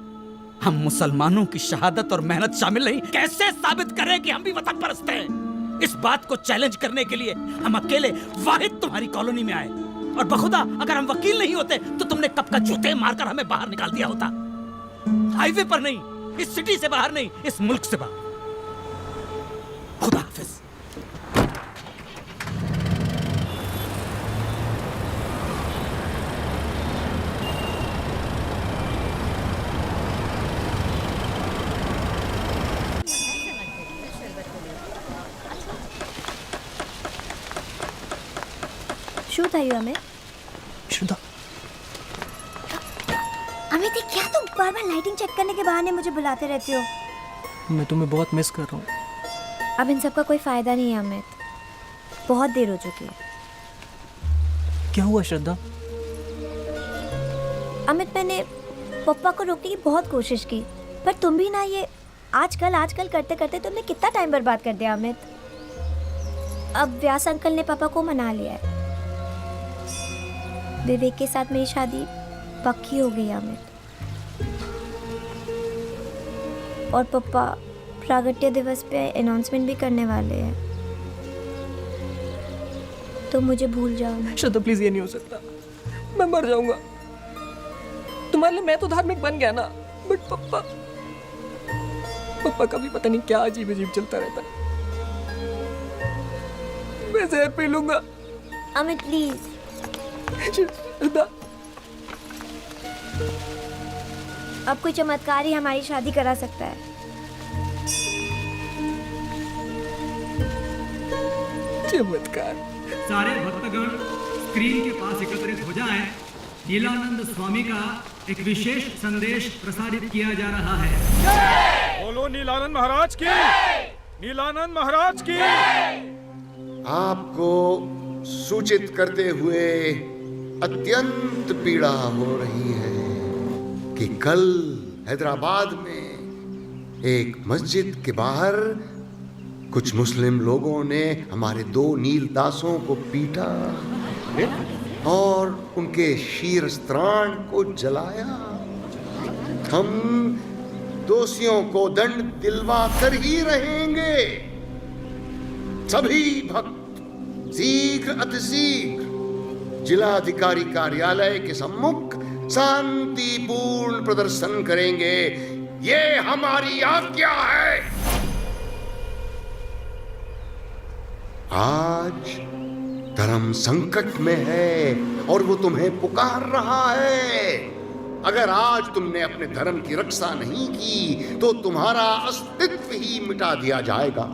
हम मुसलमानों की शहादत और मेहनत शामिल नहीं? कैसे साबित करें कि हम भी वतन परस्त हैं? इस बात को चैलेंज करने के लिए हम अकेले वाहिद तुम्हारी कॉलोनी में आए, और बखुदा अगर हम वकील नहीं होते तो तुमने कब का जूते मारकर हमें बाहर निकाल दिया होता। हाईवे पर नहीं, इस सिटी से बाहर नहीं, इस मुल्क से बाहर। खुदा हाफिज। શું થયું અમિત? शुदा, अमित ये क्या तुम बार बार लाइटिंग चेक करने के बहाने मुझे बुलाते रहते हो? मैं तुम्हें बहुत मिस कर रहा हूँ। अब इन सब का कोई फायदा नहीं है अमित, बहुत देर हो चुकी है। क्या हुआ श्रद्धा? अमित मैंने पप्पा को रोकने की बहुत कोशिश की, पर तुम भी ना ये आजकल करते करते तुमने कितना टाइम बर्बाद कर दिया अमित। अब व्यास अंकल ने पापा को मना लिया है, विवेक के साथ मेरी शादी पक्की हो गई अमित। और पापा प्रागट्य दिवस पे अनाउंसमेंट भी करने वाले हैं, तो मुझे भूल जाओ। श्रद्धा प्लीज, ये नहीं हो सकता, मैं मर जाऊंगा। तुम्हारे लिए मैं तो धार्मिक बन गया ना, बट पप्पा का भी पता नहीं क्या अजीब अजीब चलता रहता है। मैं जहर पी लूंगा। अमित प्लीज। श्रद्धा, अब कोई चमत्कार ही हमारी शादी करा सकता है। चमत्कार? सारे भक्तगण स्क्रीन के पास एकत्रित हो जाएं। नीलानंद स्वामी का एक विशेष संदेश प्रसारित किया जा रहा है। बोलो नीलानंद महाराज की, नीलानंद महाराज की। आपको सूचित करते हुए अत्यंत पीड़ा हो रही है कि कल हैदराबाद में एक मस्जिद के बाहर कुछ मुस्लिम लोगों ने हमारे 2 नील दासों को पीटा और उनके शीरस्त्राण को जलाया। हम दोषियों को दंड दिलवा कर ही रहेंगे। सभी भक्त शीघ्र अतिशीघ्र जिलाधिकारी कार्यालय के सम्मुख शांतिपूर्ण प्रदर्शन करेंगे। ये हमारी आज्ञा है। आज धर्म संकट में है और वो तुम्हें पुकार रहा है। अगर आज तुमने अपने धर्म की रक्षा नहीं की तो तुम्हारा अस्तित्व ही मिटा दिया जाएगा।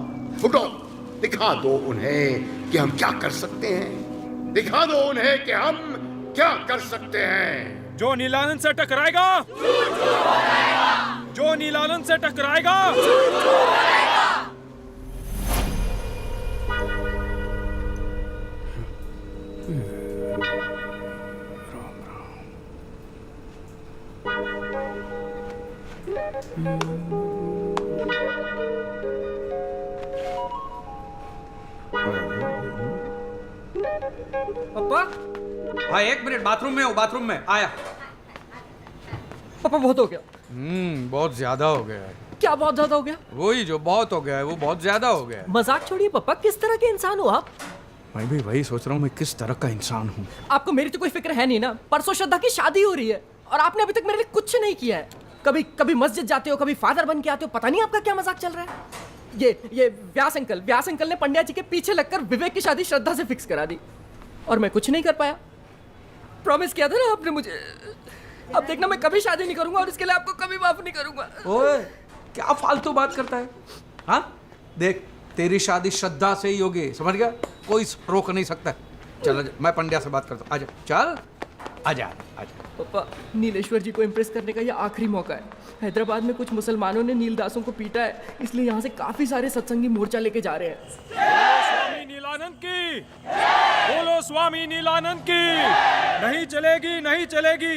उठो, दिखा दो उन्हें कि हम क्या कर सकते हैं। दिखा दो उन्हें कि हम क्या कर सकते हैं। जो नीलानंद से टकराएगा, जो नीलानंद से टकराएगा, पापा, हाँ 1 मिनट, बाथरूम में हूँ, बाथरूम में आया। पापा बहुत हो गया। बहुत ज्यादा हो गया है। क्या बहुत ज्यादा हो गया? वही जो बहुत हो गया है वो बहुत ज्यादा हो गया है। मजाक छोड़िए पापा, किस तरह के इंसान हो आप? मैं भी वही सोच रहा हूँ, मैं किस तरह का इंसान हूँ। आपको मेरी तो कोई फिक्र है नहीं ना। परसों श्रद्धा की शादी हो रही है और आपने अभी तक मेरे लिए कुछ नहीं किया है। कभी मस्जिद जाते हो, कभी फादर बन के आते हो, पता नहीं आपका क्या मजाक चल रहा है। ये व्यास अंकल ने पंड्या जी के पीछे लगकर विवेक की शादी श्रद्धा से फिक्स करा दी और मैं कुछ नहीं कर पाया। प्रॉमिस किया था ना आपने मुझे। अब देखना, मैं कभी शादी नहीं करूंगा और इसके लिए आपको कभी माफ नहीं करूंगा। ओए, क्या फालतू बात करता है? हाँ देख, तेरी शादी श्रद्धा से ही होगी, समझ गया? कोई रोक नहीं सकता। चल मैं पंड्या से बात करता हूँ। आजा, चल आजा आजा। पापा, नीलेश्वर जी को इम्प्रेस करने का ये आखिरी मौका है। हैदराबाद में कुछ मुसलमानों ने नीलदासों को पीटा है, इसलिए यहाँ से काफी सारे सत्संगी मोर्चा लेके जा रहे हैं। स्वामी नीलानंद की, बोलो स्वामी नीलानंद की। नहीं चलेगी, नहीं चलेगी।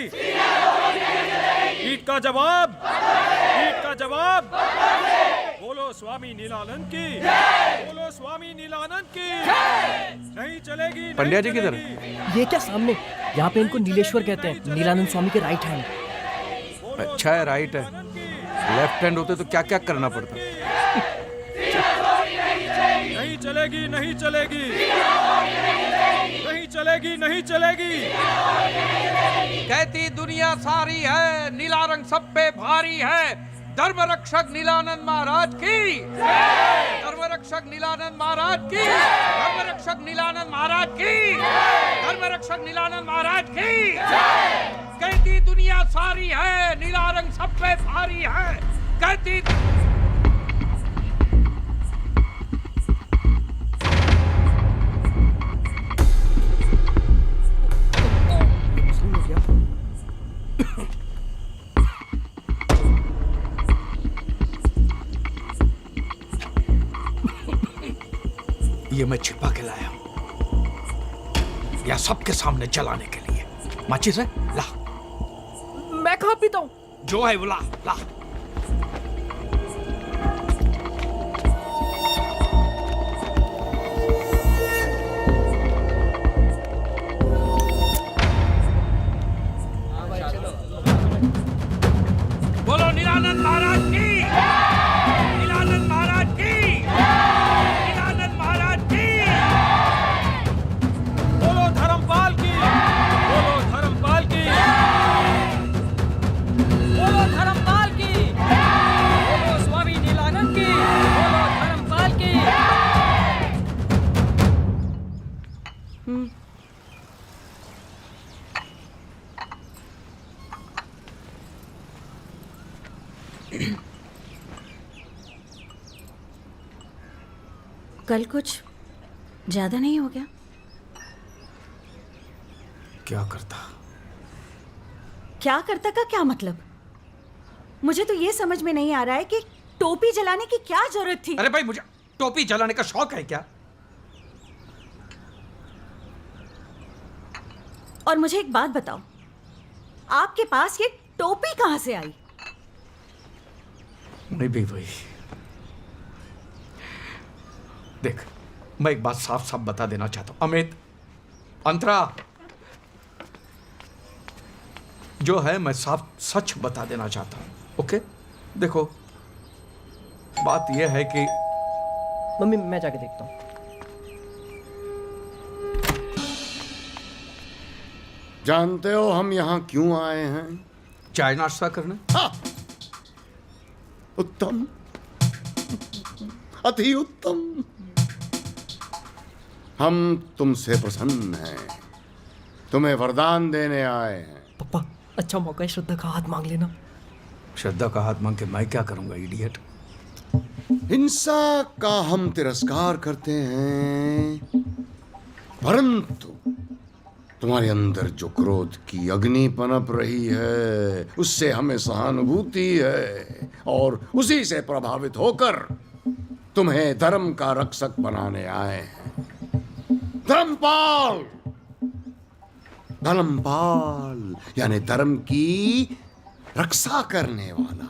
ईट का जवाब, ईट का जवाब। बोलो स्वामी नीलानंद की, बोलो स्वामी नीलानंद की। नहीं चलेगी। पंड्या जी किधर? ये क्या सामने? यहाँ पे इनको नीलेश्वर कहते हैं, नीलानंद स्वामी के राइट हैंड। अच्छा है, राइट है। लेफ्ट हैंड होते तो क्या क्या करना पड़ता। नहीं चलेगी, नहीं चलेगी, नहीं चलेगी, नहीं चलेगी। कहती दुनिया सारी है, नीला रंग सब पे भारी है। धर्म रक्षक नीलानंद महाराज की, धर्म रक्षक नीलानंद महाराज की, धर्म रक्षक नीलानंद महाराज की, धर्म रक्षक नीलानंद महाराज की। कहती दुनिया सारी है, नीला रंग सब पे भारी है। कहती ये मैं छिपा के लाया हूं, या सबके सामने जलाने के लिए। माचिस है? ला। मैं कहाँ पीता हूँ? जो है वो ला, ला। बोलो नीलानंद महाराज की, नीलानंद महाराज की, नीलानंद महाराज की। बोलो धर्मपाल की, बोलो धर्मपाल की, बोलो धर्मपाल की, बोलो स्वामी नीलानंद की, बोलो धर्मपाल की। कल कुछ ज्यादा नहीं हो गया? क्या करता? क्या करता का क्या मतलब? मुझे तो ये समझ में नहीं आ रहा है कि टोपी जलाने की क्या जरूरत थी। अरे भाई, मुझे टोपी जलाने का शौक है क्या? और मुझे एक बात बताओ, आपके पास ये टोपी कहां से आई? नहीं भी भाई, देख, मैं एक बात साफ साफ बता देना चाहता हूं, अमित, अंतरा, जो है मैं साफ सच बता देना चाहता हूं, ओके? देखो, बात यह है कि मम्मी मैं जाके देखता हूँ। जानते हो हम यहाँ क्यों आए हैं? चाय नाश्ता करने। हाँ! उत्तम, अति उत्तम। हम तुमसे प्रसन्न हैं, तुम्हें वरदान देने आए हैं। पापा अच्छा मौका है, श्रद्धा का हाथ मांग लेना। श्रद्धा का हाथ मांग के मैं क्या करूंगा, इडियट? हिंसा का हम तिरस्कार करते हैं, परंतु तुम्हारे अंदर जो क्रोध की अग्नि पनप रही है उससे हमें सहानुभूति है, और उसी से प्रभावित होकर तुम्हें धर्म का रक्षक बनाने आए हैं। धर्मपाल, धर्मपाल यानी धर्म की रक्षा करने वाला।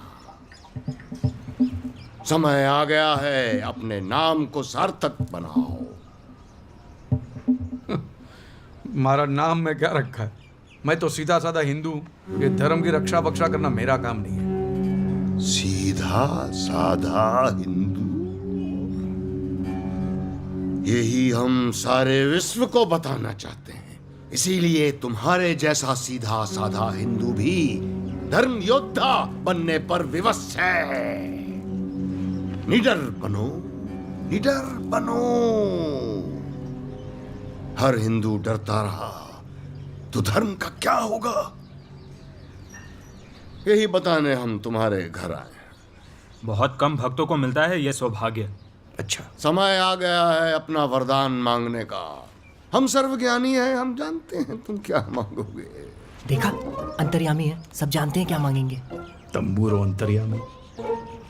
समय आ गया है, अपने नाम को सार्थक बनाओ। हमारा नाम में क्या रखा है? मैं तो सीधा साधा हिंदू हूं। ये धर्म की रक्षा बक्षा करना मेरा काम नहीं है। सीधा साधा हिंदू, यही हम सारे विश्व को बताना चाहते हैं। इसीलिए तुम्हारे जैसा सीधा साधा हिंदू भी धर्म योद्धा बनने पर विवश है। निडर बनो, निडर बनो। हर हिंदू डरता रहा तो धर्म का क्या होगा? यही बताने हम तुम्हारे घर आए। बहुत कम भक्तों को मिलता है ये सौभाग्य। अच्छा, समय आ गया है अपना वरदान मांगने का। हम सर्वज्ञानी हैं, हम जानते हैं तुम क्या मांगोगे। देखा, अंतर्यामी है, सब जानते हैं क्या मांगेंगे। तंबूर और अंतर्यामी,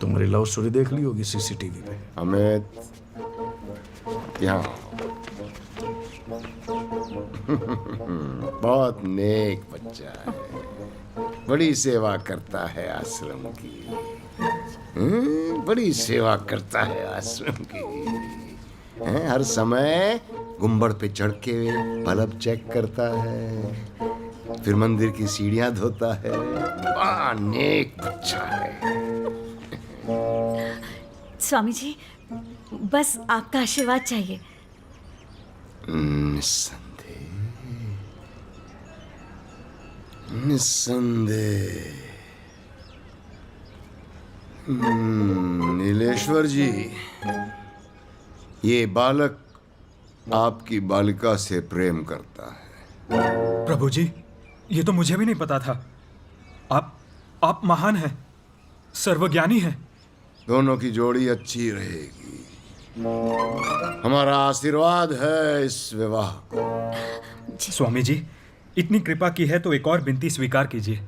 तुम्हारी लव स्टोरी देख ली होगी सीसीटीवी पे। अमित, यहाँ बहुत नेक बच्चा है, बड़ी सेवा करता है आश्रम की। बड़ी सेवा करता है आश्रम की। हर समय गुंबद पे चढ़ के बल्ब चेक करता है, फिर मंदिर की सीढ़ियां धोता है। बड़ा नेक बच्चा है। स्वामी जी, बस आपका आशीर्वाद चाहिए। निस्संदेह, निस्संदेह। नीलेश्वर जी, ये बालक आपकी बालिका से प्रेम करता है। प्रभु जी, ये तो मुझे भी नहीं पता था। आप महान हैं, सर्वज्ञानी हैं। दोनों की जोड़ी अच्छी रहेगी। हमारा आशीर्वाद है इस विवाह को। स्वामी जी, इतनी कृपा की है तो एक और विनती स्वीकार कीजिए।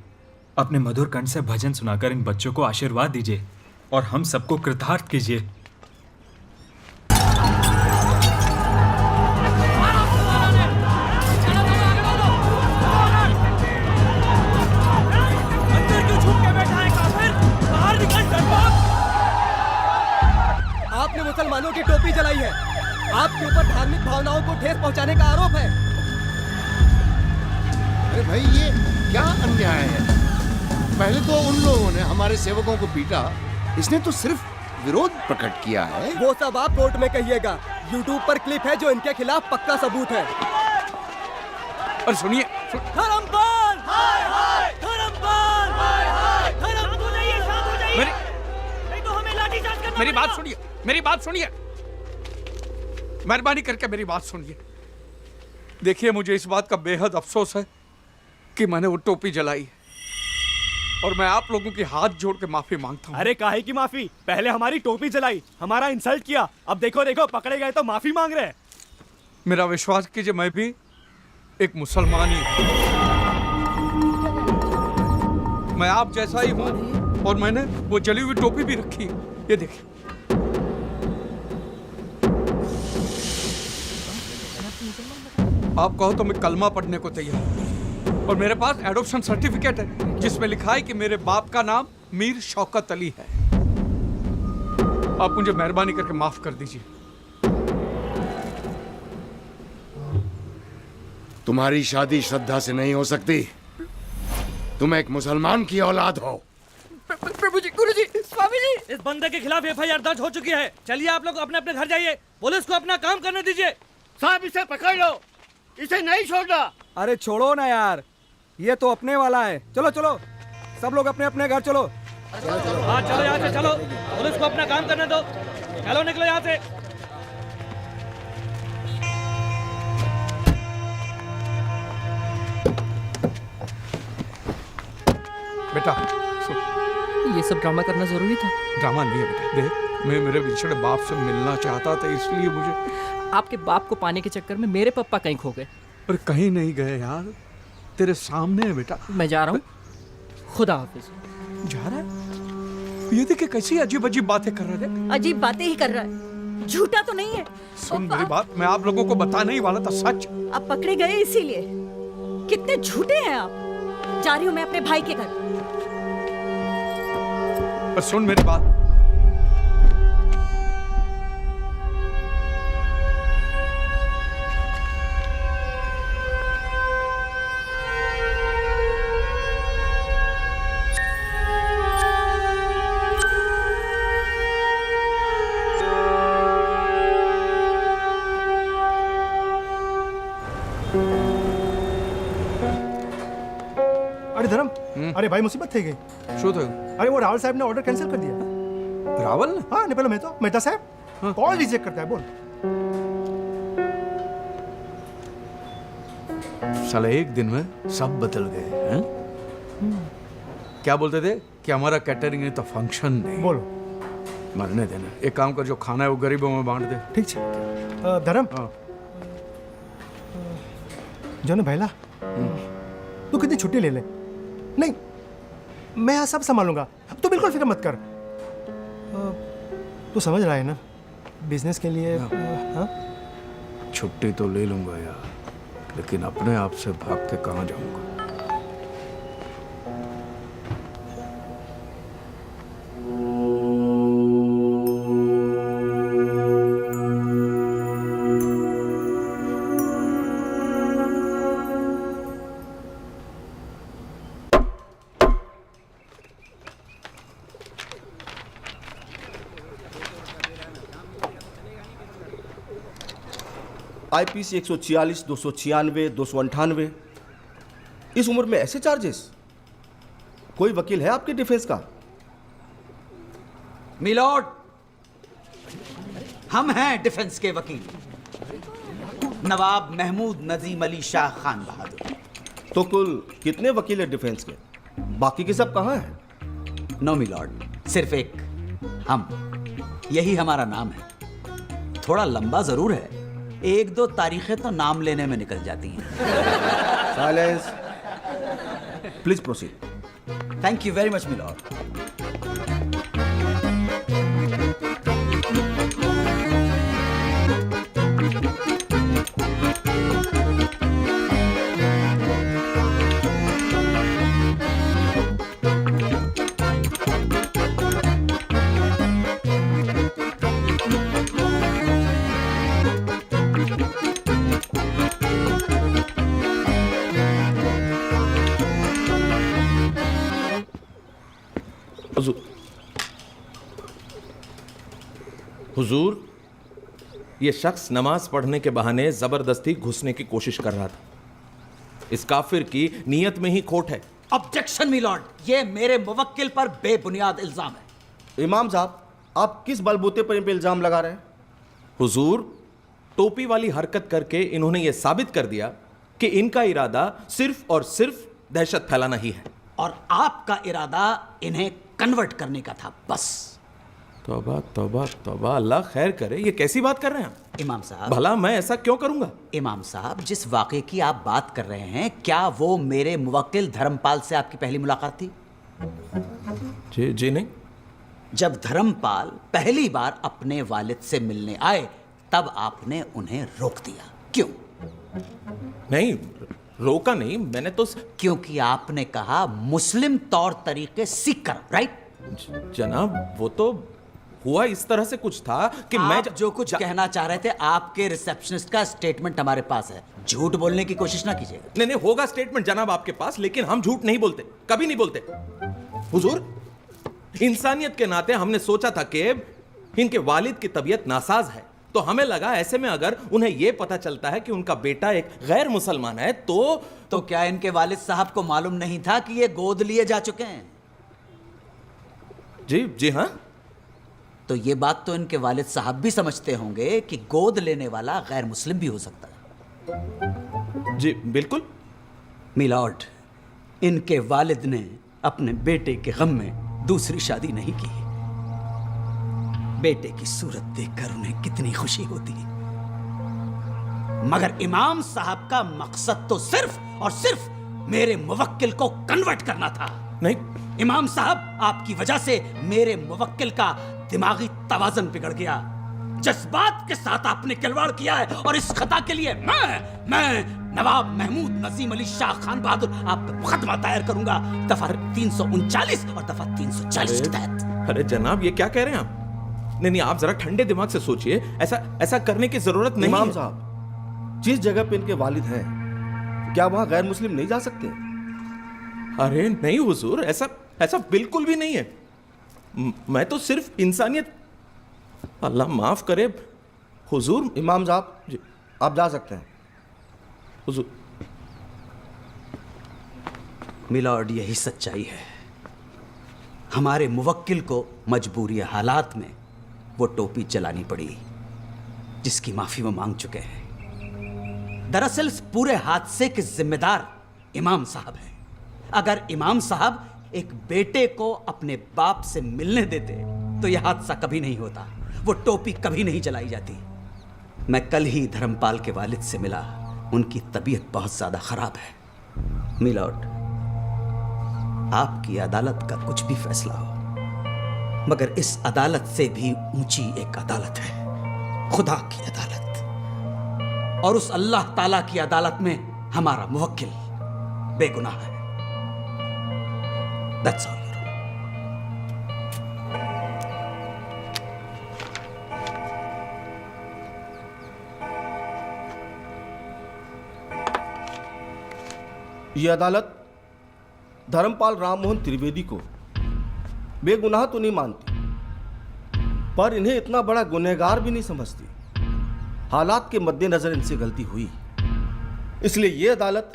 अपने मधुर कंठ से भजन सुनाकर इन बच्चों को आशीर्वाद दीजिए और हम सबको कृतार्थ कीजिए। आपने मुसलमानों की टोपी जलाई है, आपके ऊपर धार्मिक भावनाओं को ठेस पहुंचाने का आरोप है। अरे भाई, ये क्या अन्याय है? पहले तो उन लोगों ने हमारे सेवकों को पीटा, इसने तो सिर्फ विरोध प्रकट किया है। वो सब आप कोर्ट में कहिएगा। YouTube पर क्लिप है जो इनके खिलाफ पक्का सबूत है। और सुनिए, धर्मपाल, हाय हाय, धर्मपाल, हाय हाय, धर्म को नहीं, शांत हो जाइए। नहीं तो हमें लाठीचार्ज करना। मेरी बात सुनिए, मेरी बात सुनिए, मेहरबानी करके मेरी बात सुनिए। देखिए, मुझे इस बात का बेहद अफसोस है कि मैंने वो टोपी जलाई और मैं आप लोगों के हाथ जोड़ के माफी मांगता हूँ। अरे काहे की माफी? पहले हमारी टोपी जलाई, हमारा इंसल्ट किया, अब देखो देखो पकड़े गए तो माफी मांग रहे हैं। मेरा विश्वास कीजिए, मैं भी एक मुसलमान ही हूँ। मैं आप जैसा ही हूँ और मैंने वो जली हुई टोपी भी रखी है। ये देखिए। आप कहो तो मैं कलमा पढ़ने को तैयार हूं। और मेरे पास एडॉप्शन सर्टिफिकेट है जिसमें लिखा है कि मेरे बाप का नाम मीर शौकत अली है। आप मुझे मेहरबानी करके माफ कर दीजिए। तुम्हारी शादी श्रद्धा से नहीं हो सकती। तुम एक मुसलमान की औलाद हो। प्रभु जी, गुरु जी, स्वामी जी, इस बंदे के खिलाफ एफआईआर दर्ज हो चुकी है। चलिए आप लोग अपने अपने घर जाइए, पुलिस को अपना काम करने दीजिए। साहब इसे पकड़ लो, इसे नहीं छोड़ना। अरे छोड़ो ना यार, ये तो अपने वाला है। चलो चलो सब लोग अपने अपने घर चलो। हाँ चलो यहाँ से चलो, पुलिस को अपना काम करने दो। चलो निकलो यहाँ से। बेटा ये सब ड्रामा करना जरूरी था? ड्रामा नहीं है बेटा, देख मैं मेरे बिछड़े बाप से मिलना चाहता था, इसलिए मुझे। आपके बाप को पाने के चक्कर में मेरे पापा कहीं खो गए। पर कहीं नहीं गए यार, तेरे सामने है बेटा। मैं जा रहा हूँ, खुदा हाफिज। जा रहा है? ये देखिए कैसी अजीब अजीब बातें कर रहे थे। अजीब बातें ही कर रहा है, झूठा तो नहीं है। सुन मेरी बात, मैं आप लोगों को बताने ही वाला था सच। आप पकड़े गए इसीलिए। कितने झूठे हैं आप। जा रही हूँ मैं अपने भाई के घर। पर सुन मेरी बात, अरे धर्म, अरे भाई मुसीबत थी गई। શું થયું? अरे वो रावल साहब ने ऑर्डर कैंसिल कर दिया। रावल ने? हाँ नहीं, पहले मेहता साहब कॉल रिजेक्ट करता है। बोल। साला एक दिन में सब बदल गए हैं। क्या बोलते थे कि हमारा कैटरिंग नहीं तो फंक्शन नहीं। बोलो। मरने देना, एक काम कर, जो खाना है वो गरीबों में बांट दे। ठीक है धर्म। जो ना भैला, तू कितनी छुट्टी ले ले। नहीं, मैं यहाँ सब संभालूंगा, तू बिल्कुल फिक्र मत कर। तू समझ रहा है ना, बिजनेस के लिए। हाँ? छुट्टी तो ले लूंगा यार, लेकिन अपने आप से भाग के कहाँ जाऊंगा। IPC 146, 296, 298। इस उम्र में ऐसे चार्जेस? कोई वकील है आपके डिफेंस का? मिलॉर्ड, हम हैं डिफेंस के वकील, नवाब महमूद नजीम अली शाह खान बहादुर। तो कुल कितने वकील हैं डिफेंस के? बाकी के सब कहाँ हैं? नो मिलॉर्ड, सिर्फ एक, हम। यही हमारा नाम है। थोड़ा लंबा जरूर है, एक दो तारीखें तो नाम लेने में निकल जाती हैं। Silence, please proceed. Thank you very much milord. हुजूर, ये शख्स नमाज पढ़ने के बहाने जबरदस्ती घुसने की कोशिश कर रहा था। इस काफिर की नीयत में ही खोट है। ऑब्जेक्शन मिलॉर्ड, ये मेरे मुवक्किल पर बेबुनियाद इल्जाम है। इमाम साहब, आप किस बलबूते पर इन पे इल्जाम लगा रहे हैं? हुजूर, टोपी वाली हरकत करके इन्होंने ये साबित कर दिया कि इनका इरादा सिर्फ और सिर्फ दहशत फैलाना ही है। और आपका इरादा इन्हें कन्वर्ट करने का था, बस। तौबा तौबा तौबा, अल्लाह खैर करे, ये कैसी बात कर रहे हैं आप? इमाम साहब, भला मैं ऐसा क्यों करूंगा? इमाम साहब, जिस वाक़े की आप बात कर रहे हैं, क्या वो मेरे मुवक्किल धर्मपाल से आपकी पहली मुलाकात थी? जी नहीं। जब धर्मपाल पहली बार अपने वालिद से मिलने आए, तब आपने उन्हें रोक दिया, क्यों? नहीं, रोका नहीं, मैंने तो। क्योंकि आपने कहा मुस्लिम तौर तरीके सीख कर, राइट? जनाब, वो हुआ इस तरह से कुछ था कि मैं आप जो कुछ कहना चाह रहे थे, आपके रिसेप्शनिस्ट का स्टेटमेंट हमारे पास है। झूठ बोलने की कोशिश ना कीजिएगा। नहीं नहीं, होगा स्टेटमेंट जनाब आपके पास, लेकिन हम झूठ नहीं बोलते, कभी नहीं बोलते। हुजूर, इंसानियत के नाते हमने सोचा था कि इनके वालिद की तबीयत नासाज है, तो हमें लगा ऐसे में अगर उन्हें यह पता चलता है कि उनका बेटा एक गैर मुसलमान है तो क्या इनके वालिद साहब को मालूम नहीं था कि ये गोद लिए जा चुके हैं? जी हाँ। तो ये बात तो इनके वालिद साहब भी समझते होंगे कि गोद लेने वाला गैर मुस्लिम भी हो सकता है। जी बिल्कुल। मिलॉर्ड, इनके वालिद ने अपने बेटे के गम में दूसरी शादी नहीं की। बेटे की सूरत देखकर उन्हें कितनी खुशी होती, मगर इमाम साहब का मकसद तो सिर्फ और सिर्फ मेरे मुवक्किल को कन्वर्ट करना था। नहीं इमाम साहब, आपकी वजह से मेरे मुवक्किल का दिमागी तवाज़ुन बिगड़ गया। जज्बात के साथ आपने खिलवाड़ किया है और इस खता के लिए मैं नवाब महमूद नजीम अली शाह खान बहादुर आप पे मुकदमा दायर करूंगा, दफा 339 और दफा 340 के तहत। अरे जनाब, ये क्या कह रहे हैं आप? नहीं, आप जरा ठंडे दिमाग से सोचिए, ऐसा करने की जरूरत नहीं। इमाम साहब, जिस जगह पे इनके वालिद हैं, क्या वहां गैर मुस्लिम नहीं जा सकते? अरे नहीं हुजूर, ऐसा बिल्कुल भी नहीं है। मैं तो सिर्फ इंसानियत, अल्लाह माफ करे हुजूर। इमाम साहब, आप जा सकते हैं। हुजूर। मिलॉर्ड, यही सच्चाई है। हमारे मुवक्किल को मजबूरी हालात में वो टोपी चलानी पड़ी, जिसकी माफी वो मांग चुके हैं। दरअसल इस पूरे हादसे के जिम्मेदार इमाम साहब हैं। अगर इमाम साहब एक बेटे को अपने बाप से मिलने देते तो यह हादसा कभी नहीं होता, वो टोपी कभी नहीं जलाई जाती। मैं कल ही धर्मपाल के वालिद से मिला, उनकी तबीयत बहुत ज्यादा खराब है। मिलॉर्ड, आपकी अदालत का कुछ भी फैसला हो, मगर इस अदालत से भी ऊंची एक अदालत है, खुदा की अदालत। और उस अल्लाह ताला की अदालत में हमारा मुवक्किल बेगुनाह है। That's all. ये अदालत धर्मपाल राममोहन त्रिवेदी को बेगुनाह तो नहीं मानती, पर इन्हें इतना बड़ा गुनहगार भी नहीं समझती। हालात के मद्देनजर इनसे गलती हुई, इसलिए ये अदालत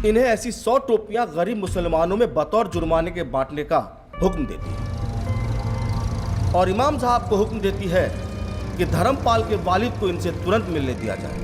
इन्हें ऐसी 100 टोपियां गरीब मुसलमानों में बतौर जुर्माने के बांटने का हुक्म देती है और इमाम साहब को हुक्म देती है कि धर्मपाल के वालिद को इनसे तुरंत मिलने दिया जाए।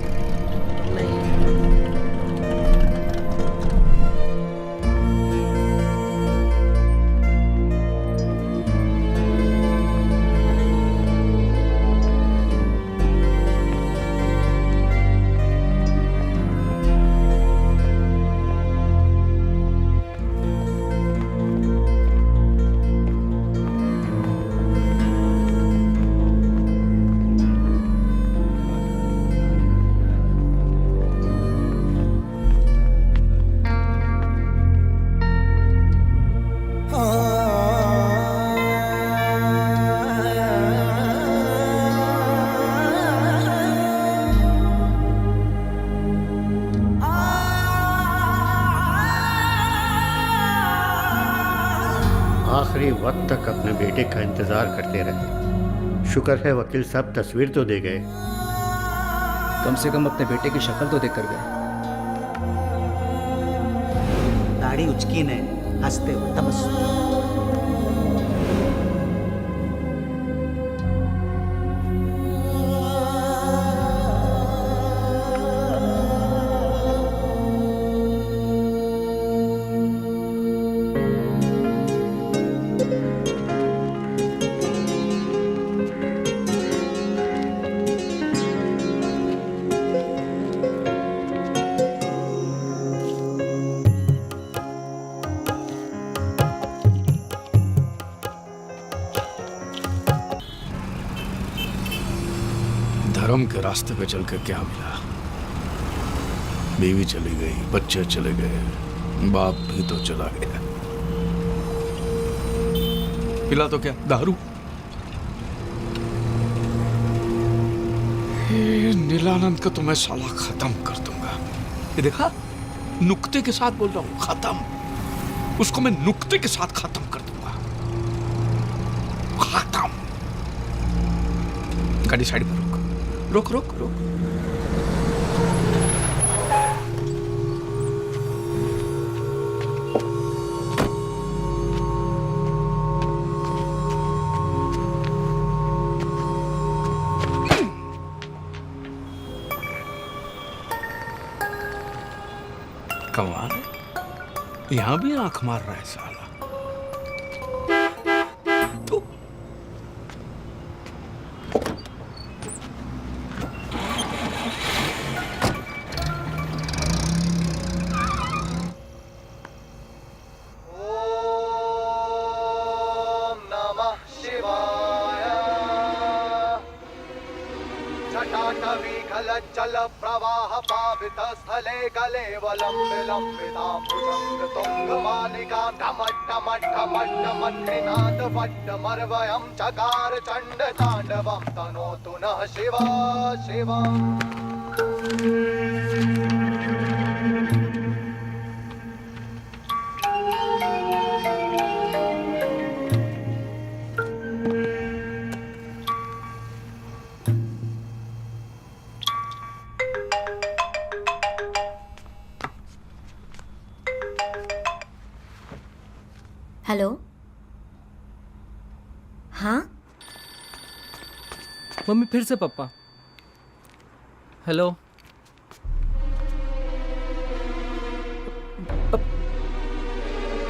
आखिरी वक्त तक अपने बेटे का इंतज़ार करते रहे। शुक्र है वकील साहब तस्वीर तो दे गए। कम से कम अपने बेटे की शक्ल तो देख कर गए। दाढ़ी उचकी ने हंसते हुए तबस्सुम। धर्म के रास्ते पे चल के क्या मिला? बीवी चली गई, बच्चे चले गए, बाप भी तो चला गया। पिला तो क्या, दारू? नीलानंद को तो मैं साला खत्म कर दूंगा। ये देखा, नुक्ते के साथ बोल रहा हूँ, खत्म। उसको मैं नुक्ते के साथ खत्म कर दूंगा, खत्म। गाड़ी साइड पर रोक, रोक, रोक, रोक। कमाल है, यहां भी आंख मार रहा है साला। तो जल प्रवाह पावित स्थले कलेवलम विलंबितां भुजंग तुंग मालिका ढमट ढमट ढमट ढमट निनाद वट्ट मर्वयं चकार चंड तांडवं तनोतु नः शिवा शिवा। हेलो, हाँ मम्मी फिर से पापा। Hello,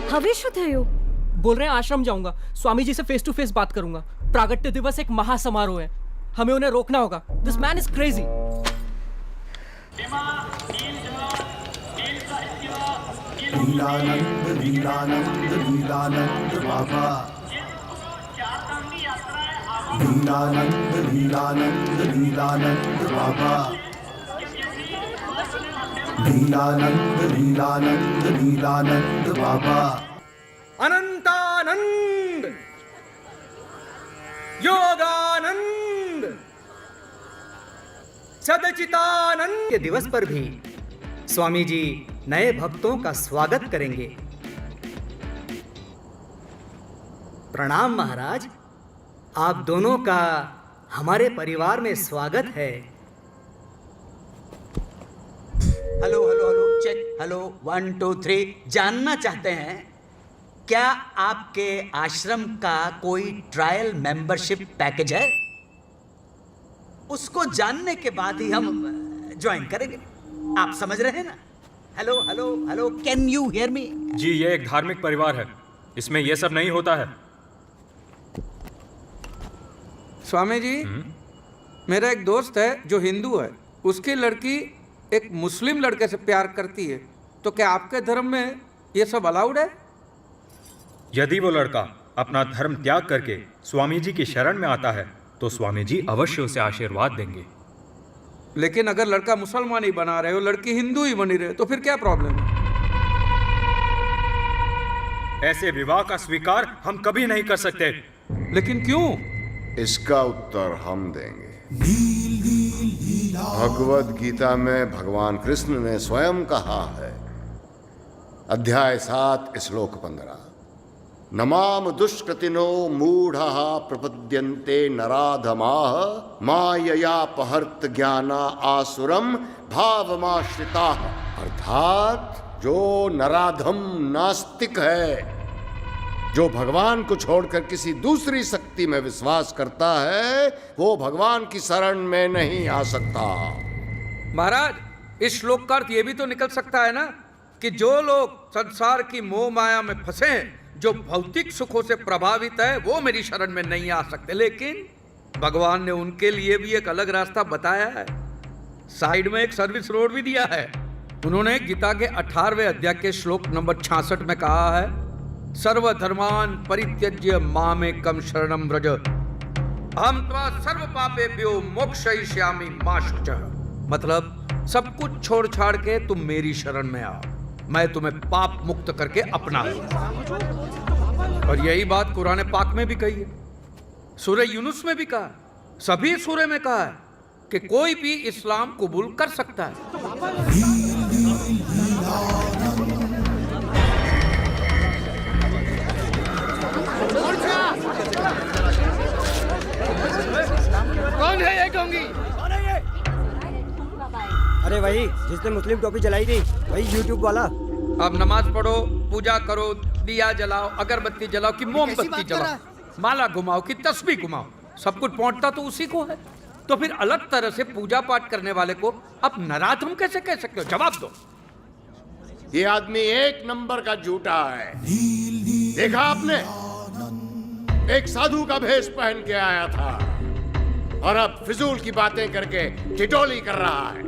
How wish you? बोल रहे हैं आश्रम जाऊंगा, स्वामी जी से फेस टू फेस बात करूंगा। प्रागट्य दिवस एक महासमारोह है, हमें उन्हें रोकना होगा। This man is crazy. Leelanand Leelanand Leelanand Baba, Leelanand Leelanand Leelanand Baba, Leelanand Leelanand Leelanand Baba. Anantanand, Yoganand, Sadchitanand के दिवस पर भी स्वामी जी नए भक्तों का स्वागत करेंगे। प्रणाम महाराज, आप दोनों का हमारे परिवार में स्वागत है। Hello hello hello check, hello 1 2 3। जानना चाहते हैं क्या आपके आश्रम का कोई ट्रायल मेंबरशिप पैकेज है? उसको जानने के बाद ही हम ज्वाइन करेंगे। आप समझ रहे हैं ना? Hello hello hello, can you hear me? जी, ये एक धार्मिक परिवार है, इसमें ये सब नहीं होता है। स्वामी जी, मेरा एक दोस्त है जो हिंदू है, उसकी लड़की एक मुस्लिम लड़के से प्यार करती है, तो क्या आपके धर्म में ये सब अलाउड है? यदि वो लड़का अपना धर्म त्याग करके स्वामी जी की शरण में आता है तो स्वामी जी अवश्य उसे आशीर्वाद देंगे। लेकिन अगर लड़का मुसलमान ही बना रहे हो, लड़की हिंदू ही बनी रहे, तो फिर क्या प्रॉब्लम है? ऐसे विवाह का स्वीकार हम कभी नहीं कर सकते। लेकिन क्यों? इसका उत्तर हम देंगे। भगवद गीता में भगवान कृष्ण ने स्वयं कहा है, अध्याय 7 श्लोक 15, नमाम दुष्कृतिनो मूढ़ः प्रपद्यन्ते नराधमाः माययापहर्त ज्ञाना आसुरम भावमाश्रिताः। अर्थात जो नराधम नास्तिक है, जो भगवान को छोड़कर किसी दूसरी शक्ति में विश्वास करता है, वो भगवान की शरण में नहीं आ सकता। महाराज, इस श्लोक का अर्थ ये भी तो निकल सकता है ना कि जो लोग संसार की मोह माया में फंसे हैं, जो भौतिक सुखों से प्रभावित है, वो मेरी शरण में नहीं आ सकते। लेकिन भगवान ने उनके लिए भी एक अलग रास्ता बताया है, साइड में एक सर्विस रोड भी दिया है। उन्होंने गीता के 18वें अध्याय के श्लोक नंबर 66 में कहा है, सर्वधर्मान परित्यज्य मामेकं शरणं व्रज अहं त्वा सर्व पापेभ्यो मोक्षयिष्यामि मा शुचः। मतलब सब कुछ छोड़ छाड़ के तुम मेरी शरण में आओ, मैं तुम्हें पाप मुक्त करके अपना लूंगा। और यही बात कुरान पाक में भी कही है, सूरह यूनुस में भी कहा, सभी सूरह में कहा है, कि कोई भी इस्लाम कबूल कर सकता है। कौन है ये गोंगी? अरे वही जिसने मुस्लिम टोपी जलाई थी, वही यूट्यूब वाला। अब नमाज पढ़ो, पूजा करो, दिया जलाओ, अगरबत्ती जलाओ कि मोमबत्ती जलाओ, माला घुमाओ कि तस्बीह घुमाओ, सब कुछ पहुंचता तो उसी को है। तो फिर अलग तरह से पूजा पाठ करने वाले को अब नाराज हम कैसे कह सकते हो? जवाब दो। ये आदमी एक नंबर का झूठा है। देखा आपने, एक साधु का भेष पहन के आया था और अब फिजूल की बातें करके ठिठोली कर रहा है।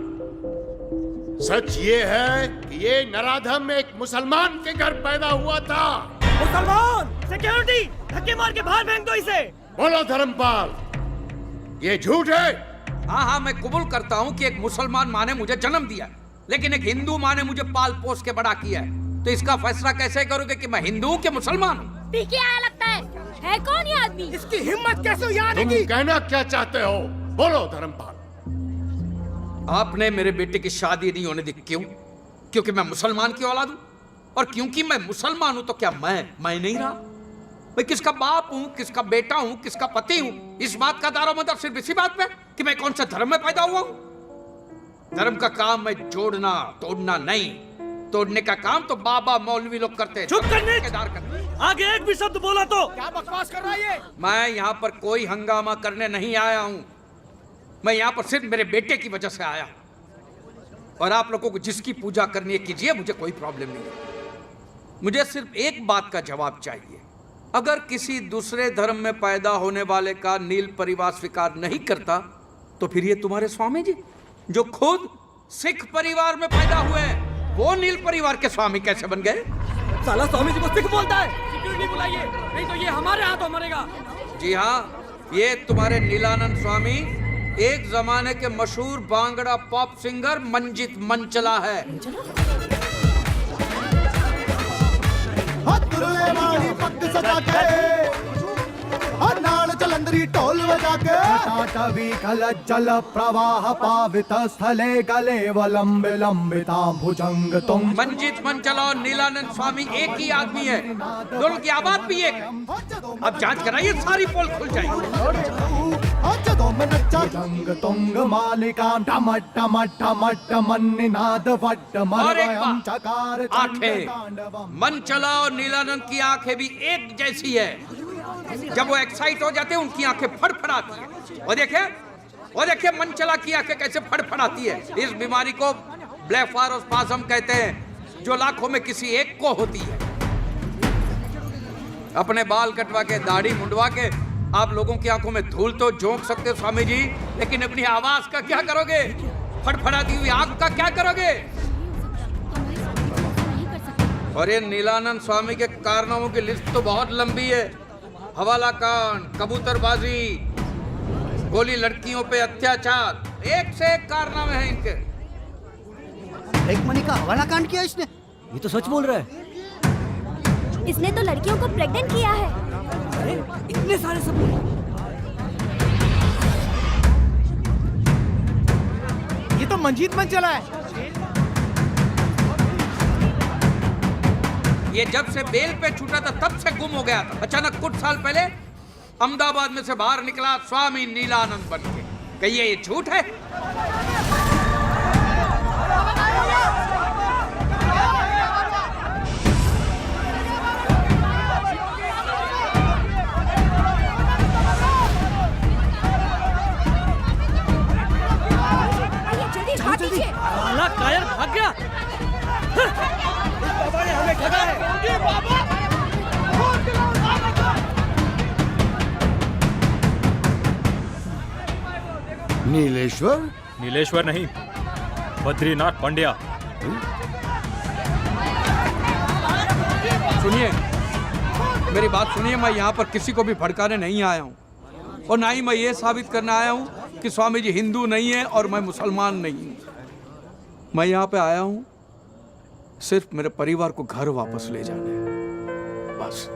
सच ये है कि ये नराधम एक मुसलमान के घर पैदा हुआ था। मुसलमान! सिक्योरिटी! धक्के मार के बाहर फेंक दो इसे! बोलो धर्मपाल, ये झूठ है? हाँ हाँ, मैं कबूल करता हूँ कि एक मुसलमान माँ ने मुझे जन्म दिया, लेकिन एक हिंदू माँ ने मुझे पाल पोस के बड़ा किया है। तो इसका फैसला कैसे करोगे कि मैं हिंदू हूँ कि मुसलमान हूँ? पी के आया लगता है कौन ये आदमी? इसकी हिम्मत कैसे हुई आने तुम की? कहना क्या चाहते हो? बोलो धर्मपाल। आपने मेरे बेटे की शादी नहीं होने दी, क्यों? क्योंकि मैं मुसलमान की औलाद हूं, और क्योंकि मैं मुसलमान हूं तो क्या मैं नहीं रहा? मैं किसका बाप हूं, किसका बेटा हूं, किसका पति हूं? इस बात का दारोमदार सिर्फ इसी बात पे कि मैं कौन से धर्म में पैदा हुआ हूं। धर्म का काम मैं जोड़ना तोड़ना नहीं, तोड़ने का काम तो बाबा मौलवी लोग करते हैं। चुप करने! आगे एक भी शब्द बोला तो क्या बकवास कर रहा है ये? मैं यहाँ पर कोई हंगामा करने नहीं आया हूँ। मैं यहाँ पर सिर्फ मेरे बेटे की वजह से आया हूँ। और आप लोगों को जिसकी पूजा करनी है कीजिए, मुझे कोई प्रॉब्लम नहीं है। मुझे सिर्फ एक बात का जवाब चाहिए। अगर किसी दूसरे धर्म में पैदा होने वाले का नील परिवार स्वीकार नहीं करता, तो फिर ये तुम्हारे स्वामी जी जो खुद सिख परिवार में पैदा हुए हैं, वो नील परिवार के स्वामी कैसे बन गए? साला स्वामी जी को सिख बोलता है। सिक्योरिटी बुलाइए, नहीं तो ये हमारे हाथों मरेगा। जी हाँ, ये तुम्हारे नीलानंद स्वामी एक जमाने के मशहूर बांगड़ा पॉप सिंगर मंजित मंचला है। नाल जलंधरी ढोल बजा के टाटवी कल जल प्रवाह पावित स्थले कलेवलम विलंबितां भुजंग तुम। मंजित मंचला और नीलानंद स्वामी एक ही आदमी है, दोनों की आवाज भी एक। अब जांच कराइए, सारी पोल खुल जाएगी। भुजंग तुंग मालिकां टम टम टम टम निनाद वट मरवयं चकार आंखें, मंचला और नीलानंद की आंखें भी एक जैसी है। जब वो एक्साइट हो जाते हैं उनकी आंखें फड़फड़ाती है। वो देखिए मंचला की आंखें कैसे फड़फड़ाती है। इस बीमारी को ब्लेफारोस्पाज्म कहते हैं, जो लाखों में किसी एक को होती है। अपने बाल कटवा के, दाढ़ी मुंडवा के आप लोगों की आंखों में धूल तो झोंक सकते हो स्वामी जी, लेकिन अपनी आवाज का क्या करोगे? फड़फड़ाती हुई आंख का क्या करोगे? और ये नीलानंद स्वामी के कारनामों की लिस्ट तो बहुत लंबी है। हवाला कांड, कबूतरबाजी, गोली लड़कियों पे अत्याचार, एक से एक कारनामे हैं इनके। एक मनी का हवाला कांड किया इसने? ये तो सच बोल रहा है। इसने तो लड़कियों को प्रेग्नेंट किया है। अरे इतने सारे सबूत! ये तो मंजीत मंचला है। ये जब से बेल पे छूटा था तब से गुम हो गया था। अचानक कुछ साल पहले अहमदाबाद में से बाहर निकला स्वामी नीलानंद बन के। कहिए ये झूठ है? साला कायर भाग गया। बाबा ने हमें ठगा है। नीलेश्वर? नीलेश्वर नहीं, बद्रीनाथ पांड्या। सुनिए, मेरी बात सुनिए। मैं यहाँ पर किसी को भी भड़काने नहीं आया हूँ, और ना ही मैं ये साबित करने आया हूँ कि स्वामी जी हिंदू नहीं है और मैं मुसलमान नहीं हूँ। मैं यहाँ पे आया हूँ सिर्फ मेरे परिवार को घर वापस ले जाने, बस।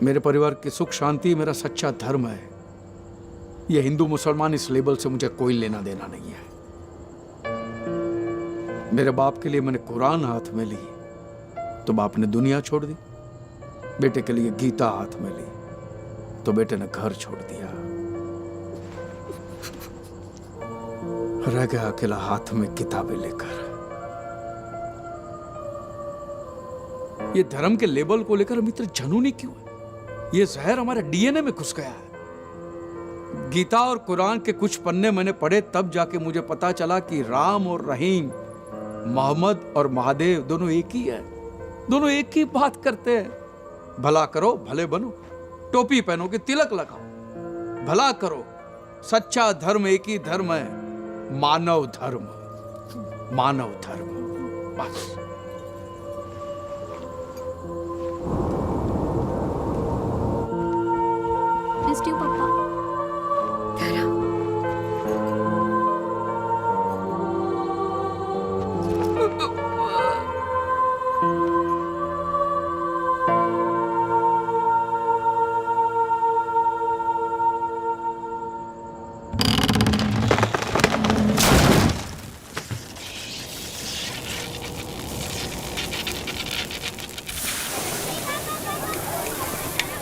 मेरे परिवार की सुख शांति मेरा सच्चा धर्म है। ये हिंदू मुसलमान इस लेबल से मुझे कोई लेना देना नहीं है। मेरे बाप के लिए मैंने कुरान हाथ में ली तो बाप ने दुनिया छोड़ दी, बेटे के लिए गीता हाथ में ली तो बेटे ने घर छोड़ दिया। रह गया अकेला हाथ में किताबें लेकर। ये धर्म के लेबल को लेकर हम इतने जुनूनी क्यों है? ये जहर हमारे डीएनए में घुस गया है। गीता और कुरान के कुछ पन्ने मैंने पढ़े तब जाके मुझे पता चला कि राम और रहीम, मोहम्मद और महादेव दोनों एक ही है, दोनों एक ही बात करते हैं। भला करो भले बनो, टोपी पहनो कि तिलक लगाओ, भला करो। सच्चा धर्म एक ही धर्म है, मानव धर्म, मानव धर्म। बस पापा।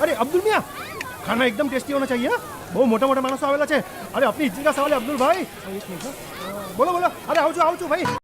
अरे अब्दुल मियाँ, खाना एकदम टेस्टी होना चाहिए। બહુ મોટા મોટા માણસો આવેલા છે. અરે આપની ઇજ્જત કા સવાલ है अब्दुल भाई. एक मिनट, बोलो बोलो. अरे आओ जो भाई.